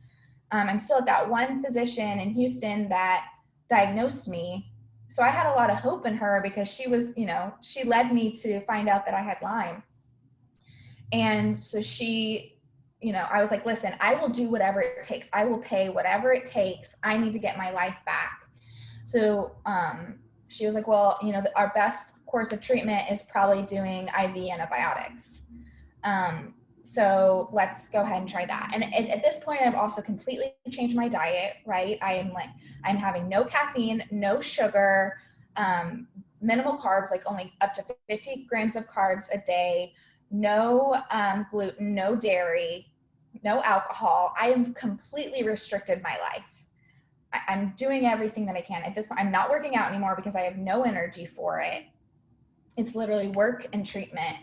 I'm still at that one physician in Houston that diagnosed me. So I had a lot of hope in her because she was, you know, she led me to find out that I had Lyme. And so she, you know, I was like, listen, I will do whatever it takes. I will pay whatever it takes. I need to get my life back. So she was like, well, you know, our best course of treatment is probably doing IV antibiotics. So let's go ahead and try that. And at this point, I've also completely changed my diet, right? I'm having no caffeine, no sugar, minimal carbs, like only up to 50 grams of carbs a day, no gluten, no dairy, no alcohol. I have completely restricted my life. I'm doing everything that I can. At this point, I'm not working out anymore because I have no energy for it. It's literally work and treatment.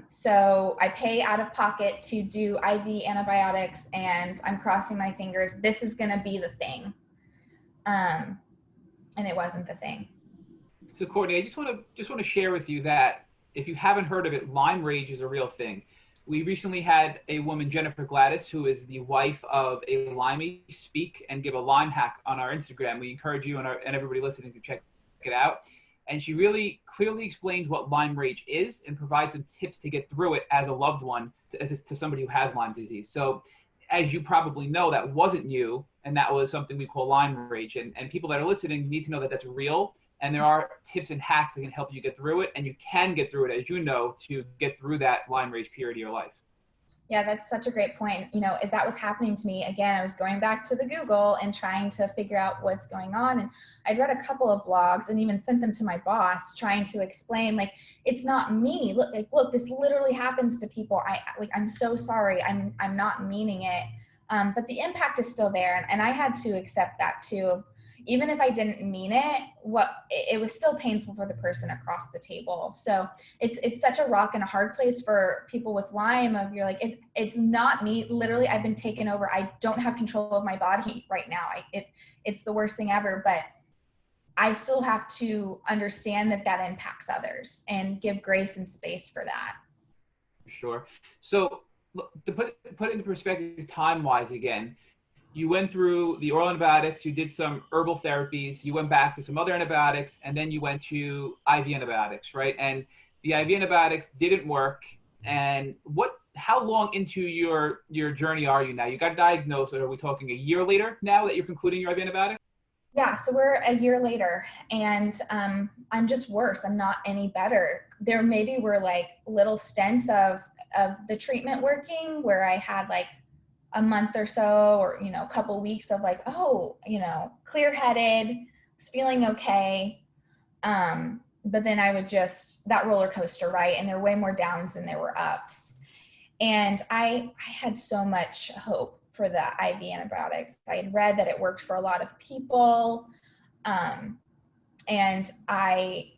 So I pay out of pocket to do IV antibiotics, and I'm crossing my fingers. This is going to be the thing. And it wasn't the thing. So Courtney, I just want to share with you that if you haven't heard of it, Lyme rage is a real thing. We recently had a woman, Jennifer Gladys, who is the wife of a Limey, speak and give a Lyme hack on our Instagram. We encourage you and everybody listening to check it out. And she really clearly explains what Lyme rage is and provides some tips to get through it as a loved one to somebody who has Lyme disease. So as you probably know, that wasn't you, and that was something we call Lyme rage. And people that are listening need to know that that's real. And there are tips and hacks that can help you get through it. And you can get through it, as you know, to get through that Lyme rage period of your life. Yeah, that's such a great point. You know, as that was happening to me, again, I was going back to the Google and trying to figure out what's going on. And I'd read a couple of blogs and even sent them to my boss, trying to explain, like, it's not me. Look, this literally happens to people. I'm so sorry. I'm not meaning it. But the impact is still there. And I had to accept that too. Even if I didn't mean it, it was still painful for the person across the table. So it's such a rock and a hard place for people with Lyme of you're like, it's not me. Literally, I've been taken over. I don't have control of my body right now. It's the worst thing ever, but I still have to understand that impacts others and give grace and space for that. Sure. So to put it into perspective time-wise again, you went through the oral antibiotics, you did some herbal therapies, you went back to some other antibiotics, and then you went to IV antibiotics, right? And the IV antibiotics didn't work. And how long into your journey are you now? You got diagnosed, or are we talking a year later now that you're concluding your IV antibiotics? Yeah, so we're a year later, and I'm just worse. I'm not any better. There maybe were like little stints of the treatment working where I had like a month or so, or a couple weeks of like, oh, clear-headed, was feeling okay. But then I would just that roller coaster, right? And there were way more downs than there were ups. And I had so much hope for the IV antibiotics. I had read that it worked for a lot of people. And I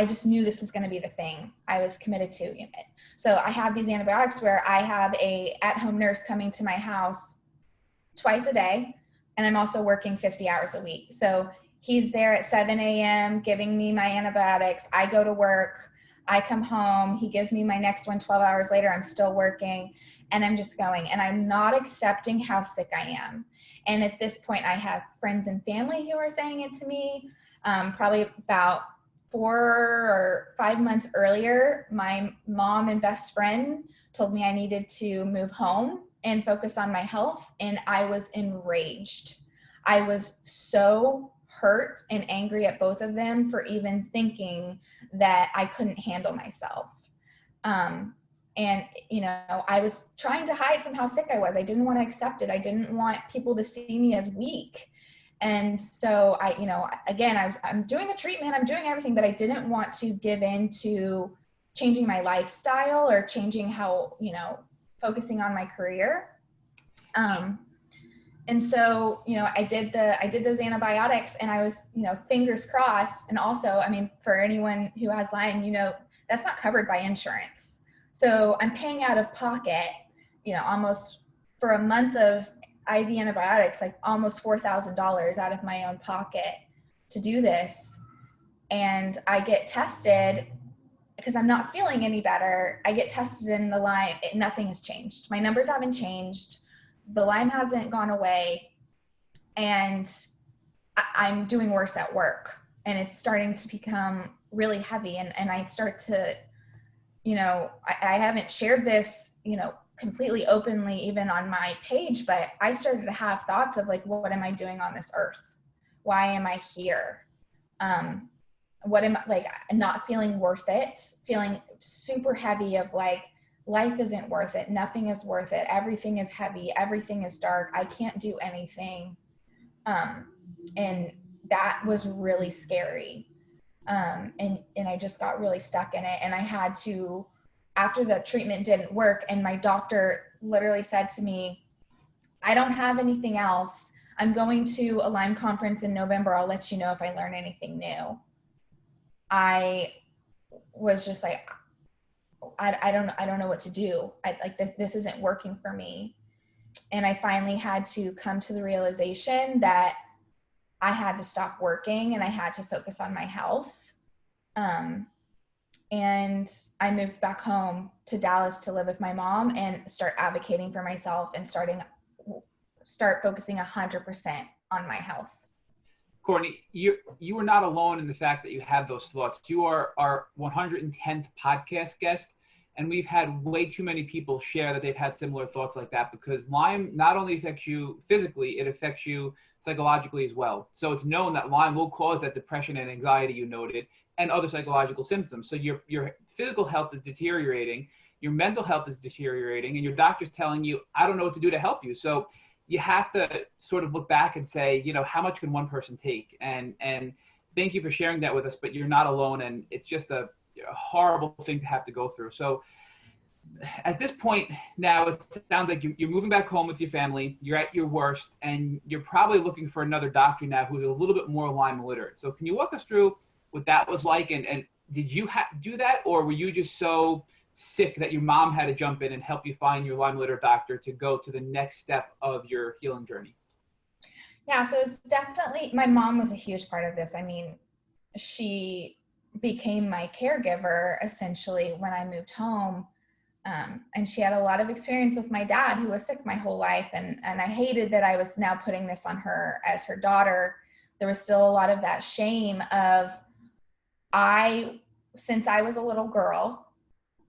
just knew this was going to be the thing I was committed to it. So I have these antibiotics where I have a at-home nurse coming to my house twice a day. And I'm also working 50 hours a week. So he's there at 7 a.m. giving me my antibiotics. I go to work. I come home, he gives me my next one 12 hours later, I'm still working, and I'm just going, and I'm not accepting how sick I am. And at this point, I have friends and family who are saying it to me. Probably about 4 or 5 months earlier, my mom and best friend told me I needed to move home and focus on my health, and I was enraged. I was so hurt and angry at both of them for even thinking that I couldn't handle myself. And, I was trying to hide from how sick I was. I didn't want to accept it. I didn't want people to see me as weak. And so I'm doing the treatment, I'm doing everything, but I didn't want to give in to changing my lifestyle or changing how, focusing on my career. And so, I did those antibiotics, and I was, fingers crossed. And also, for anyone who has Lyme, that's not covered by insurance. So I'm paying out of pocket, almost for a month of IV antibiotics, like almost $4,000 out of my own pocket to do this. And I get tested because I'm not feeling any better. I get tested in the Lyme. Nothing has changed. My numbers haven't changed. The Lyme hasn't gone away, and I'm doing worse at work, and it's starting to become really heavy. And I start to, I haven't shared this, completely openly, even on my page, but I started to have thoughts of like, what am I doing on this earth? Why am I here? What am I, like, not feeling worth it, feeling super heavy of like, life isn't worth it. Nothing is worth it. Everything is heavy. Everything is dark. I can't do anything. And that was really scary. And I just got really stuck in it. And I had to, after the treatment didn't work, and my doctor literally said to me, I don't have anything else. I'm going to a Lyme conference in November. I'll let you know if I learn anything new. I was just like, I don't know what to do. This isn't working for me. And I finally had to come to the realization that I had to stop working and I had to focus on my health. And I moved back home to Dallas to live with my mom and start advocating for myself and start focusing 100% on my health. Courtney, you are not alone in the fact that you have those thoughts. You are our 110th podcast guest, and we've had way too many people share that they've had similar thoughts like that, because Lyme not only affects you physically, it affects you psychologically as well. So it's known that Lyme will cause that depression and anxiety you noted and other psychological symptoms. So your physical health is deteriorating, your mental health is deteriorating, and your doctor's telling you, I don't know what to do to help you. So you have to sort of look back and say, how much can one person take? And thank you for sharing that with us, but you're not alone. And it's just a horrible thing to have to go through. So at this point now, it sounds like you're moving back home with your family, you're at your worst, and you're probably looking for another doctor now who's a little bit more Lyme literate. So can you walk us through what that was like? And did you do that, or were you just so sick that your mom had to jump in and help you find your Lyme literate doctor to go to the next step of your healing journey? Yeah, so it's definitely, my mom was a huge part of this. She became my caregiver essentially when I moved home. And she had a lot of experience with my dad, who was sick my whole life. And I hated that I was now putting this on her as her daughter. There was still a lot of that shame of, since I was a little girl,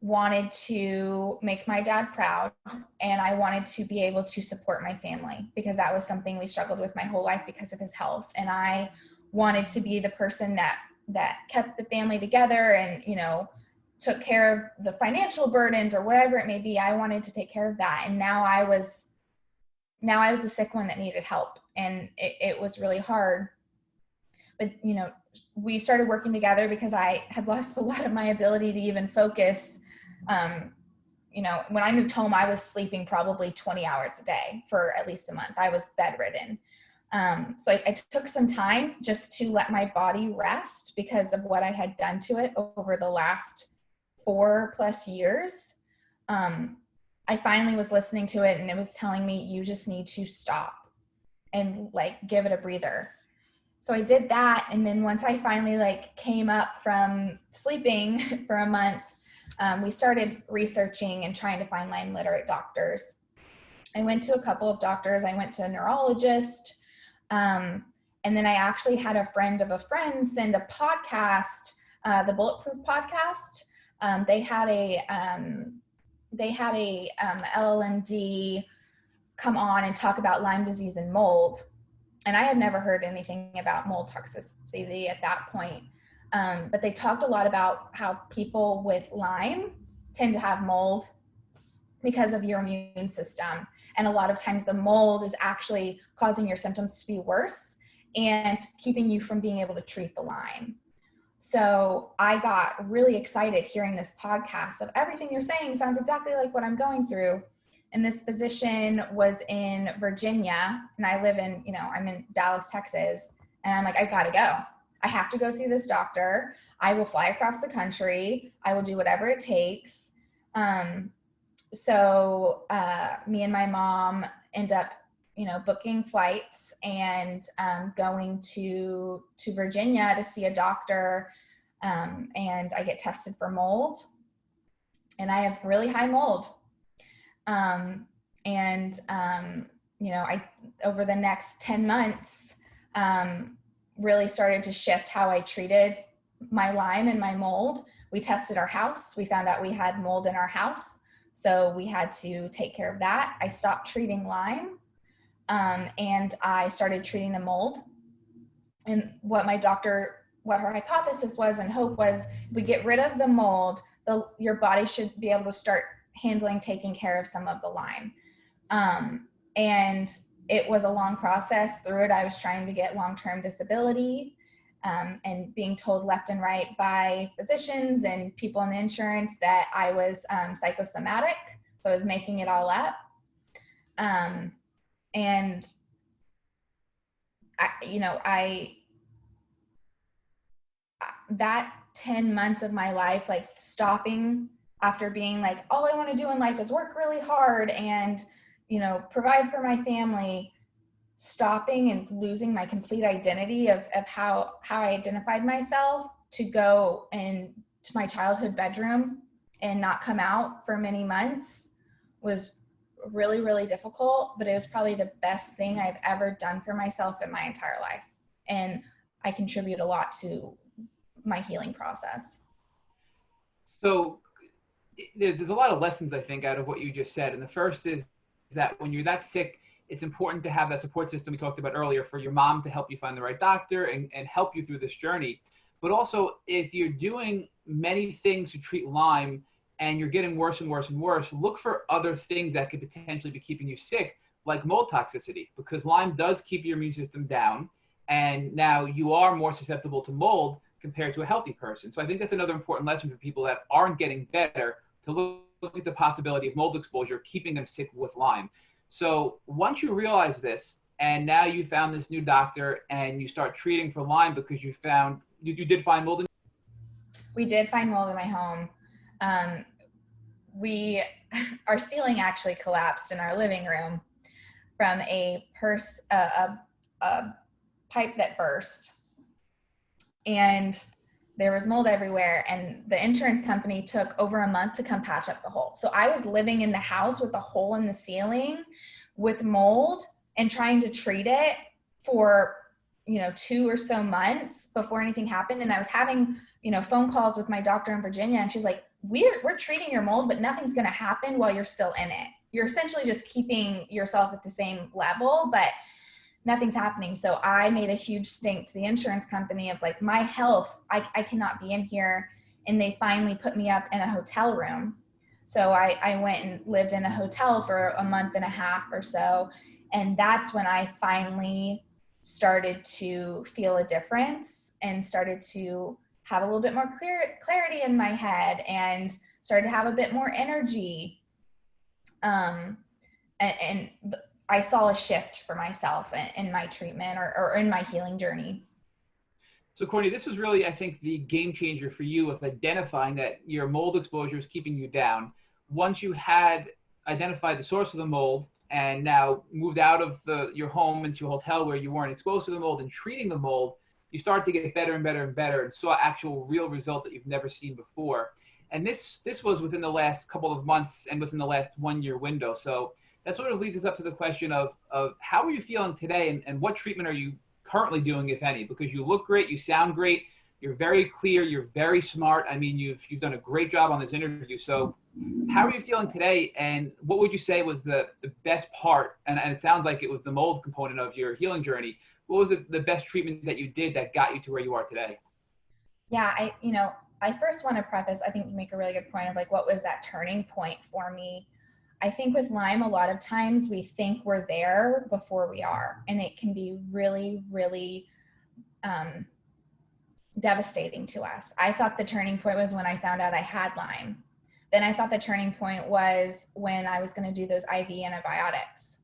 wanted to make my dad proud, and I wanted to be able to support my family, because that was something we struggled with my whole life because of his health. And I wanted to be the person that kept the family together and, you know, took care of the financial burdens or whatever it may be. I wanted to take care of that. And now I was the sick one that needed help. And it was really hard. But, you know, we started working together because I had lost a lot of my ability to even focus. You know, when I moved home, I was sleeping probably 20 hours a day for at least a month. I was bedridden. So I took some time just to let my body rest because of what I had done to it over the last 4+ years. I finally was listening to it, and it was telling me, you just need to stop and like give it a breather. So I did that. And then once I finally like came up from sleeping for a month, we started researching and trying to find Lyme literate doctors. I went to a couple of doctors. I went to a neurologist. And then I actually had a friend of a friend send a podcast, the Bulletproof podcast. They had a LLMD come on and talk about Lyme disease and mold. And I had never heard anything about mold toxicity at that point. But they talked a lot about how people with Lyme tend to have mold because of your immune system. And a lot of times the mold is actually causing your symptoms to be worse and keeping you from being able to treat the Lyme. So I got really excited hearing this podcast of everything you're saying sounds exactly like what I'm going through. And this physician was in Virginia, and I live in, I'm in Dallas, Texas. And I'm like, I gotta go. I have to go see this doctor. I will fly across the country. I will do whatever it takes. So me and my mom end up, booking flights and going to Virginia to see a doctor. And I get tested for mold, and I have really high mold. I, over the next 10 months, really started to shift how I treated my Lyme and my mold. We tested our house. We found out we had mold in our house. So we had to take care of that. I stopped treating Lyme, and I started treating the mold. And what her hypothesis was and hope was, if we get rid of the mold, your body should be able to start taking care of some of the Lyme. And it was a long process. Through it, I was trying to get long-term disability, and being told left and right by physicians and people in the insurance that I was psychosomatic. So I was making it all up. And that 10 months of my life, like stopping after being like, all I want to do in life is work really hard and, provide for my family, stopping and losing my complete identity of how I identified myself, to go to my childhood bedroom and not come out for many months was really, really difficult, but it was probably the best thing I've ever done for myself in my entire life. And I contribute a lot to my healing process. So there's a lot of lessons, I think, out of what you just said. And the first is that when you're that sick, it's important to have that support system we talked about earlier, for your mom to help you find the right doctor and help you through this journey. But also, if you're doing many things to treat Lyme and you're getting worse and worse and worse, look for other things that could potentially be keeping you sick, like mold toxicity, because Lyme does keep your immune system down. And now you are more susceptible to mold compared to a healthy person. So I think that's another important lesson for people that aren't getting better, to look at the possibility of mold exposure keeping them sick with Lyme. So once you realize this, and now you found this new doctor and you start treating for Lyme because you did find mold in. We did find mold in my home. Our ceiling actually collapsed in our living room from a pipe that burst. And there was mold everywhere, and the insurance company took over a month to come patch up the hole. So I was living in the house with a hole in the ceiling with mold and trying to treat it for, 2 or so months before anything happened. And I was having, phone calls with my doctor in Virginia, and she's like, we're treating your mold, but nothing's going to happen while you're still in it. You're essentially just keeping yourself at the same level, but nothing's happening. So I made a huge stink to the insurance company of like, my health, I cannot be in here. And they finally put me up in a hotel room. So I went and lived in a hotel for a month and a half or so. And that's when I finally started to feel a difference and started to have a little bit more clarity in my head and started to have a bit more energy. And I saw a shift for myself in my treatment or in my healing journey. So Courtney, this was really, I think, the game changer for you, was identifying that your mold exposure is keeping you down. Once you had identified the source of the mold and now moved out of your home into a hotel where you weren't exposed to the mold and treating the mold, you started to get better and better and better and saw actual real results that you've never seen before. And this was within the last couple of months and within the last 1 year window. So that sort of leads us up to the question of how are you feeling today, and what treatment are you currently doing, if any? Because you look great, you sound great, you're very clear, you're very smart. I mean, you've done a great job on this interview. So how are you feeling today, and what would you say was the best part? And it sounds like it was the mold component of your healing journey. What was the best treatment that you did that got you to where you are today? Yeah, I first want to preface, I think you make a really good point of like, what was that turning point for me? I think with Lyme, a lot of times we think we're there before we are, and it can be really, really devastating to us. I thought the turning point was when I found out I had Lyme. Then I thought the turning point was when I was going to do those IV antibiotics.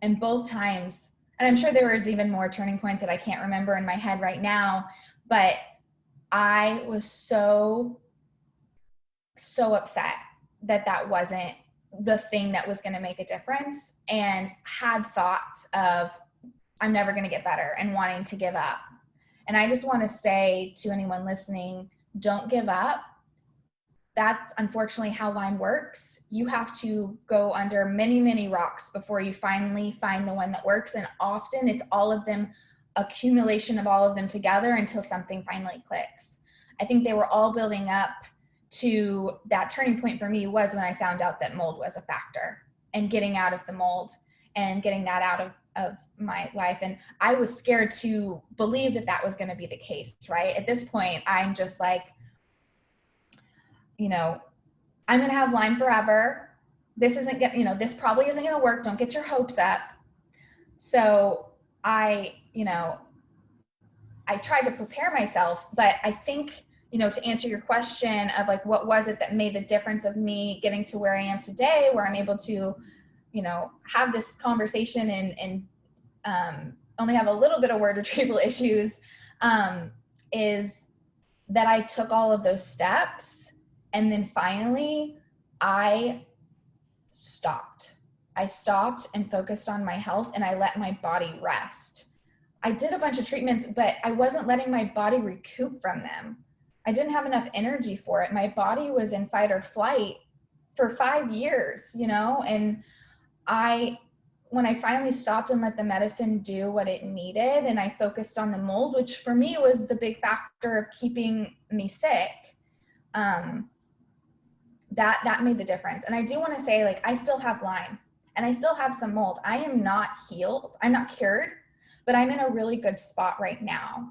And both times, and I'm sure there was even more turning points that I can't remember in my head right now, but I was so upset that wasn't the thing that was going to make a difference, and had thoughts of I'm never going to get better and wanting to give up. And I just want to say to anyone listening, don't give up. That's unfortunately how Lyme works. You have to go under many, many rocks before you finally find the one that works. And often it's all of them, accumulation of all of them together until something finally clicks. I think they were all building up to that turning point for me was when I found out that mold was a factor, and getting out of the mold and getting that out of my life. And I was scared to believe that was going to be the case, right? At this point, I'm just like, I'm going to have Lyme forever. This this probably isn't going to work. Don't get your hopes up. So I tried to prepare myself, but I think, to answer your question of like, what was it that made the difference of me getting to where I am today, where I'm able to, have this conversation and only have a little bit of word retrieval issues, is that I took all of those steps. And then finally I stopped and focused on my health, and I let my body rest. I did a bunch of treatments, but I wasn't letting my body recoup from them. I didn't have enough energy for it. My body was in fight or flight for 5 years, and when I finally stopped and let the medicine do what it needed, and I focused on the mold, which for me was the big factor of keeping me sick, that made the difference. And I do want to say, like, I still have Lyme and I still have some mold. I am not healed. I'm not cured, but I'm in a really good spot right now.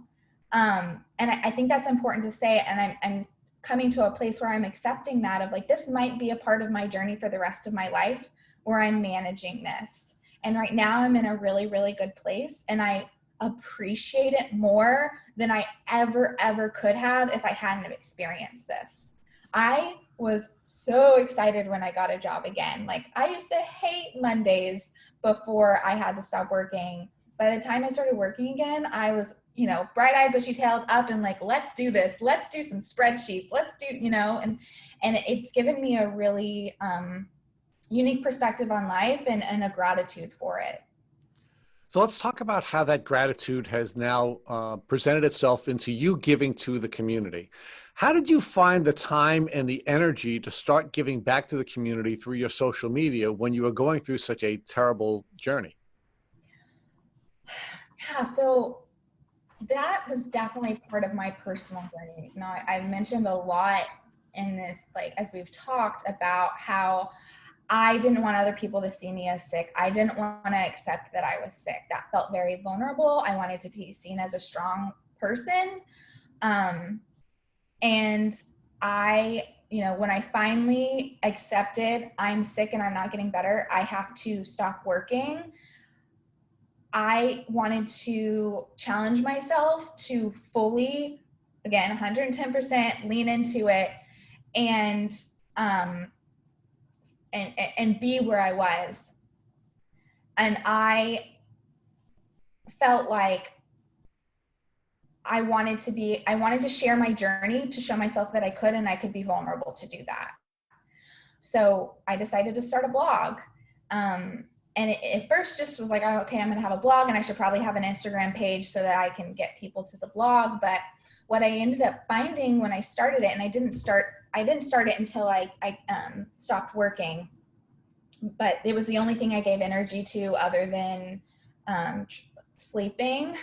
And I think that's important to say. And I'm coming to a place where I'm accepting that of like, this might be a part of my journey for the rest of my life where I'm managing this. And right now I'm in a really, really good place. And I appreciate it more than I ever could have if I hadn't experienced this. I was so excited when I got a job again. Like, I used to hate Mondays before I had to stop working. By the time I started working again, I was, bright-eyed, bushy-tailed up and like, let's do this. Let's do some spreadsheets. Let's do, and it's given me a really unique perspective on life and a gratitude for it. So let's talk about how that gratitude has now presented itself into you giving to the community. How did you find the time and the energy to start giving back to the community through your social media when you were going through such a terrible journey? Yeah, so that was definitely part of my personal journey. You know, I've mentioned a lot in this, like, as we've talked about how I didn't want other people to see me as sick. I didn't want to accept that I was sick. That felt very vulnerable. I wanted to be seen as a strong person. And I, you know, when I finally accepted I'm sick and I'm not getting better, I have to stop working. I wanted to challenge myself to fully, again, 110% lean into it and um, and be where I was. And I felt like I wanted to share my journey to show myself that I could and I could be vulnerable to do that. So I decided to start a blog. And it first just was like, oh, okay, I'm going to have a blog and I should probably have an Instagram page so that I can get people to the blog. But what I ended up finding when I started it, and I didn't start it until I stopped working, but it was the only thing I gave energy to other than sleeping.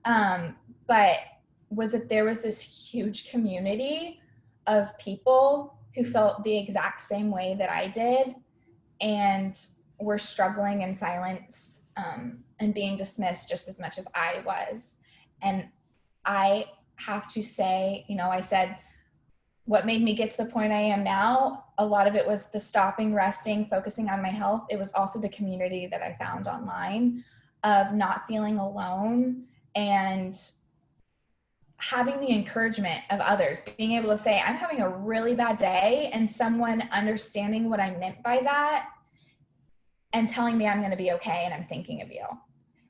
But was that there was this huge community of people who felt the exact same way that I did and were struggling in silence and being dismissed just as much as I was. And I have to say, you know, I said, what made me get to the point I am now, a lot of it was the stopping, resting, focusing on my health. It was also the community that I found online of not feeling alone and having the encouragement of others, being able to say, I'm having a really bad day, and someone understanding what I meant by that and telling me I'm going to be okay and I'm thinking of you.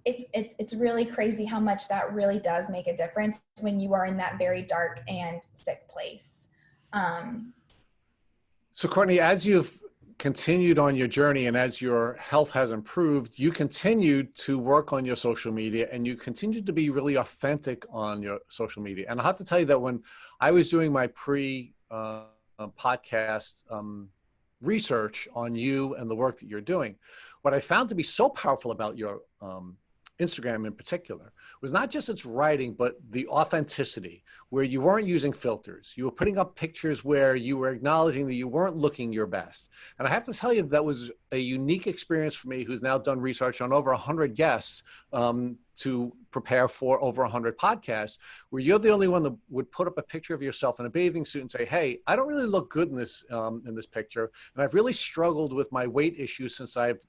It's really crazy how much that really does make a difference when you are in that very dark and sick place. So Courtney, as you've continued on your journey and as your health has improved, you continued to work on your social media and you continued to be really authentic on your social media. And I have to tell you that when I was doing my podcast research on you and the work that you're doing, what I found to be so powerful about your Instagram in particular was not just its writing, but the authenticity, where you weren't using filters. You were putting up pictures where you were acknowledging that you weren't looking your best. And I have to tell you, that was a unique experience for me, who's now done research on over 100 guests to prepare for over 100 podcasts, where you're the only one that would put up a picture of yourself in a bathing suit and say, hey, I don't really look good in this picture. And I've really struggled with my weight issues since I've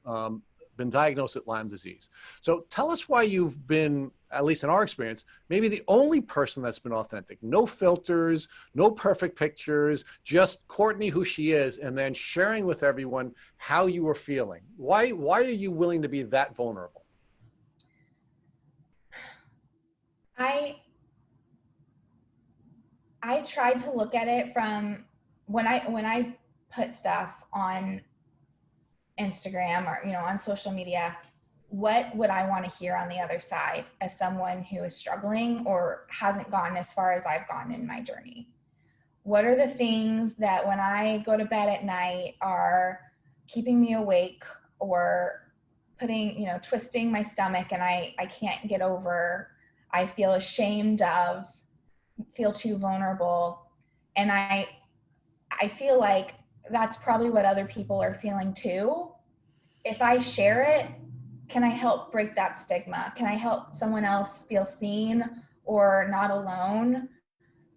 been diagnosed with Lyme disease. So tell us why you've been, at least in our experience, maybe the only person that's been authentic. No filters, no perfect pictures, just Courtney who she is, and then sharing with everyone how you were feeling. Why are you willing to be that vulnerable? I tried to look at it from when I put stuff on Instagram or, you know, on social media, what would I want to hear on the other side as someone who is struggling or hasn't gone as far as I've gone in my journey? What are the things that when I go to bed at night are keeping me awake or putting, you know, twisting my stomach and I can't get over, I feel ashamed of, feel too vulnerable. And I feel like that's probably what other people are feeling too. If I share it, can I help break that stigma? Can I help someone else feel seen or not alone?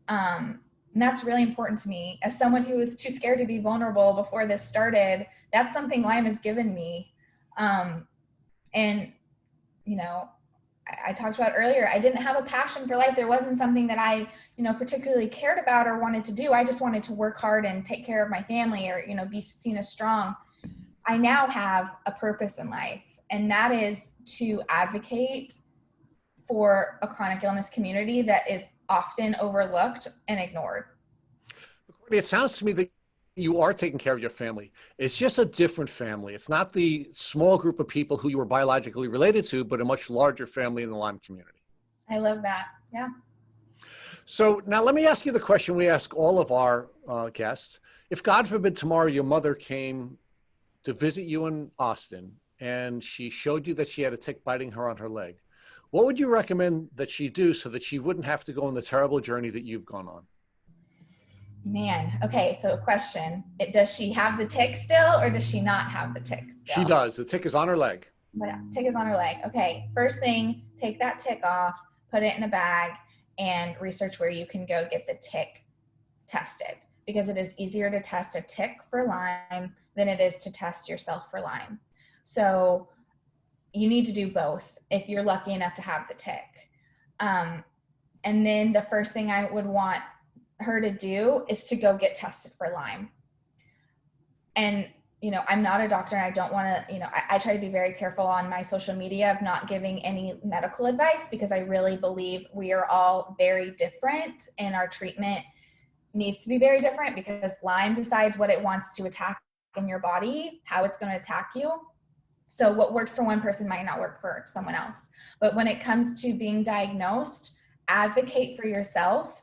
And that's really important to me. As someone who was too scared to be vulnerable before this started, that's something Lyme has given me. And, you know, I talked about earlier, I didn't have a passion for life. There wasn't something that I, you know, particularly cared about or wanted to do. I just wanted to work hard and take care of my family or, you know, be seen as strong. I now have a purpose in life, and that is to advocate for a chronic illness community that is often overlooked and ignored. It sounds to me that you are taking care of your family. It's just a different family. It's not the small group of people who you were biologically related to, but a much larger family in the Lyme community. I love that. Yeah. So now let me ask you the question we ask all of our guests. If God forbid tomorrow your mother came to visit you in Austin and she showed you that she had a tick biting her on her leg, what would you recommend that she do so that she wouldn't have to go on the terrible journey that you've gone on? Man. Okay. So a question, does she have the tick still or does she not have the tick still? She does. The tick is on her leg. Yeah, tick is on her leg. Okay. First thing, take that tick off, put it in a bag, and research where you can go get the tick tested, because it is easier to test a tick for Lyme than it is to test yourself for Lyme. So you need to do both if you're lucky enough to have the tick. And then the first thing I would want her to do is to go get tested for Lyme. And, you know, I'm not a doctor and I don't want to, you know, I try to be very careful on my social media of not giving any medical advice, because I really believe we are all very different and our treatment needs to be very different, because Lyme decides what it wants to attack in your body, how it's going to attack you. So what works for one person might not work for someone else. But when it comes to being diagnosed, advocate for yourself,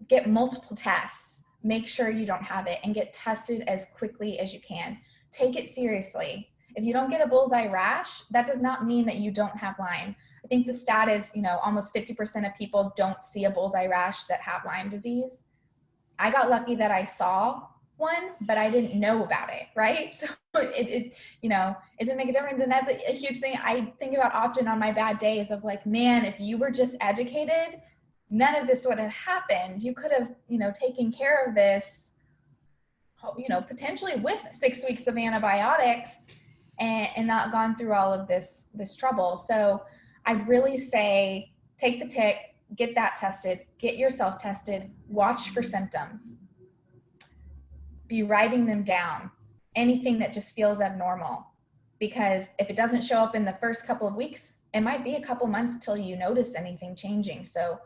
get multiple tests, make sure you don't have it, and get tested as quickly as you can. Take it seriously. If you don't get a bullseye rash, that does not mean that you don't have Lyme. I think the stat is, you know, almost 50% of people don't see a bullseye rash that have Lyme disease. I got lucky that I saw one, but I didn't know about it, right? So it you know, it didn't make a difference. And that's a huge thing I think about often on my bad days of like, man, if you were just educated, none of this would have happened. You could have, you know, taken care of this, you know, potentially with 6 weeks of antibiotics and not gone through all of this trouble. So I'd really say take the tick, get that tested, get yourself tested, watch for symptoms, be writing them down, anything that just feels abnormal, because if it doesn't show up in the first couple of weeks, it might be a couple months till you notice anything changing. So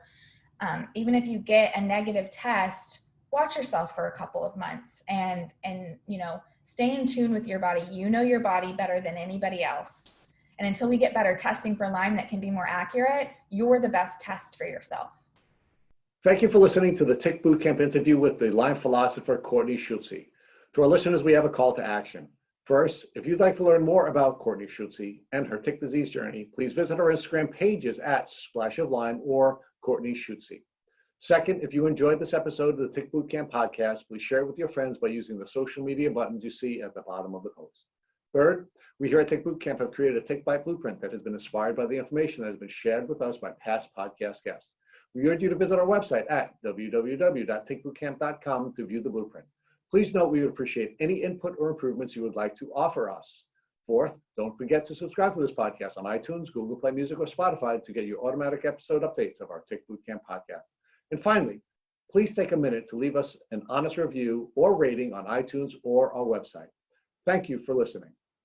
even if you get a negative test, watch yourself for a couple of months and, you know, stay in tune with your body. You know your body better than anybody else. And until we get better testing for Lyme that can be more accurate, you're the best test for yourself. Thank you for listening to the Tick Bootcamp interview with the Lyme philosopher, Courtney Schutze. To our listeners, we have a call to action. First, if you'd like to learn more about Courtney Schutze and her tick disease journey, please visit our Instagram pages at Splash of Lyme or Courtney Schutze. Second, if you enjoyed this episode of the Tick Bootcamp podcast, please share it with your friends by using the social media buttons you see at the bottom of the post. Third, we here at Tick Bootcamp have created a tick bite blueprint that has been inspired by the information that has been shared with us by past podcast guests. We urge you to visit our website at www.tickbootcamp.com to view the blueprint. Please note we would appreciate any input or improvements you would like to offer us. Fourth, don't forget to subscribe to this podcast on iTunes, Google Play Music, or Spotify to get your automatic episode updates of our Tick Bootcamp podcast. And finally, please take a minute to leave us an honest review or rating on iTunes or our website. Thank you for listening.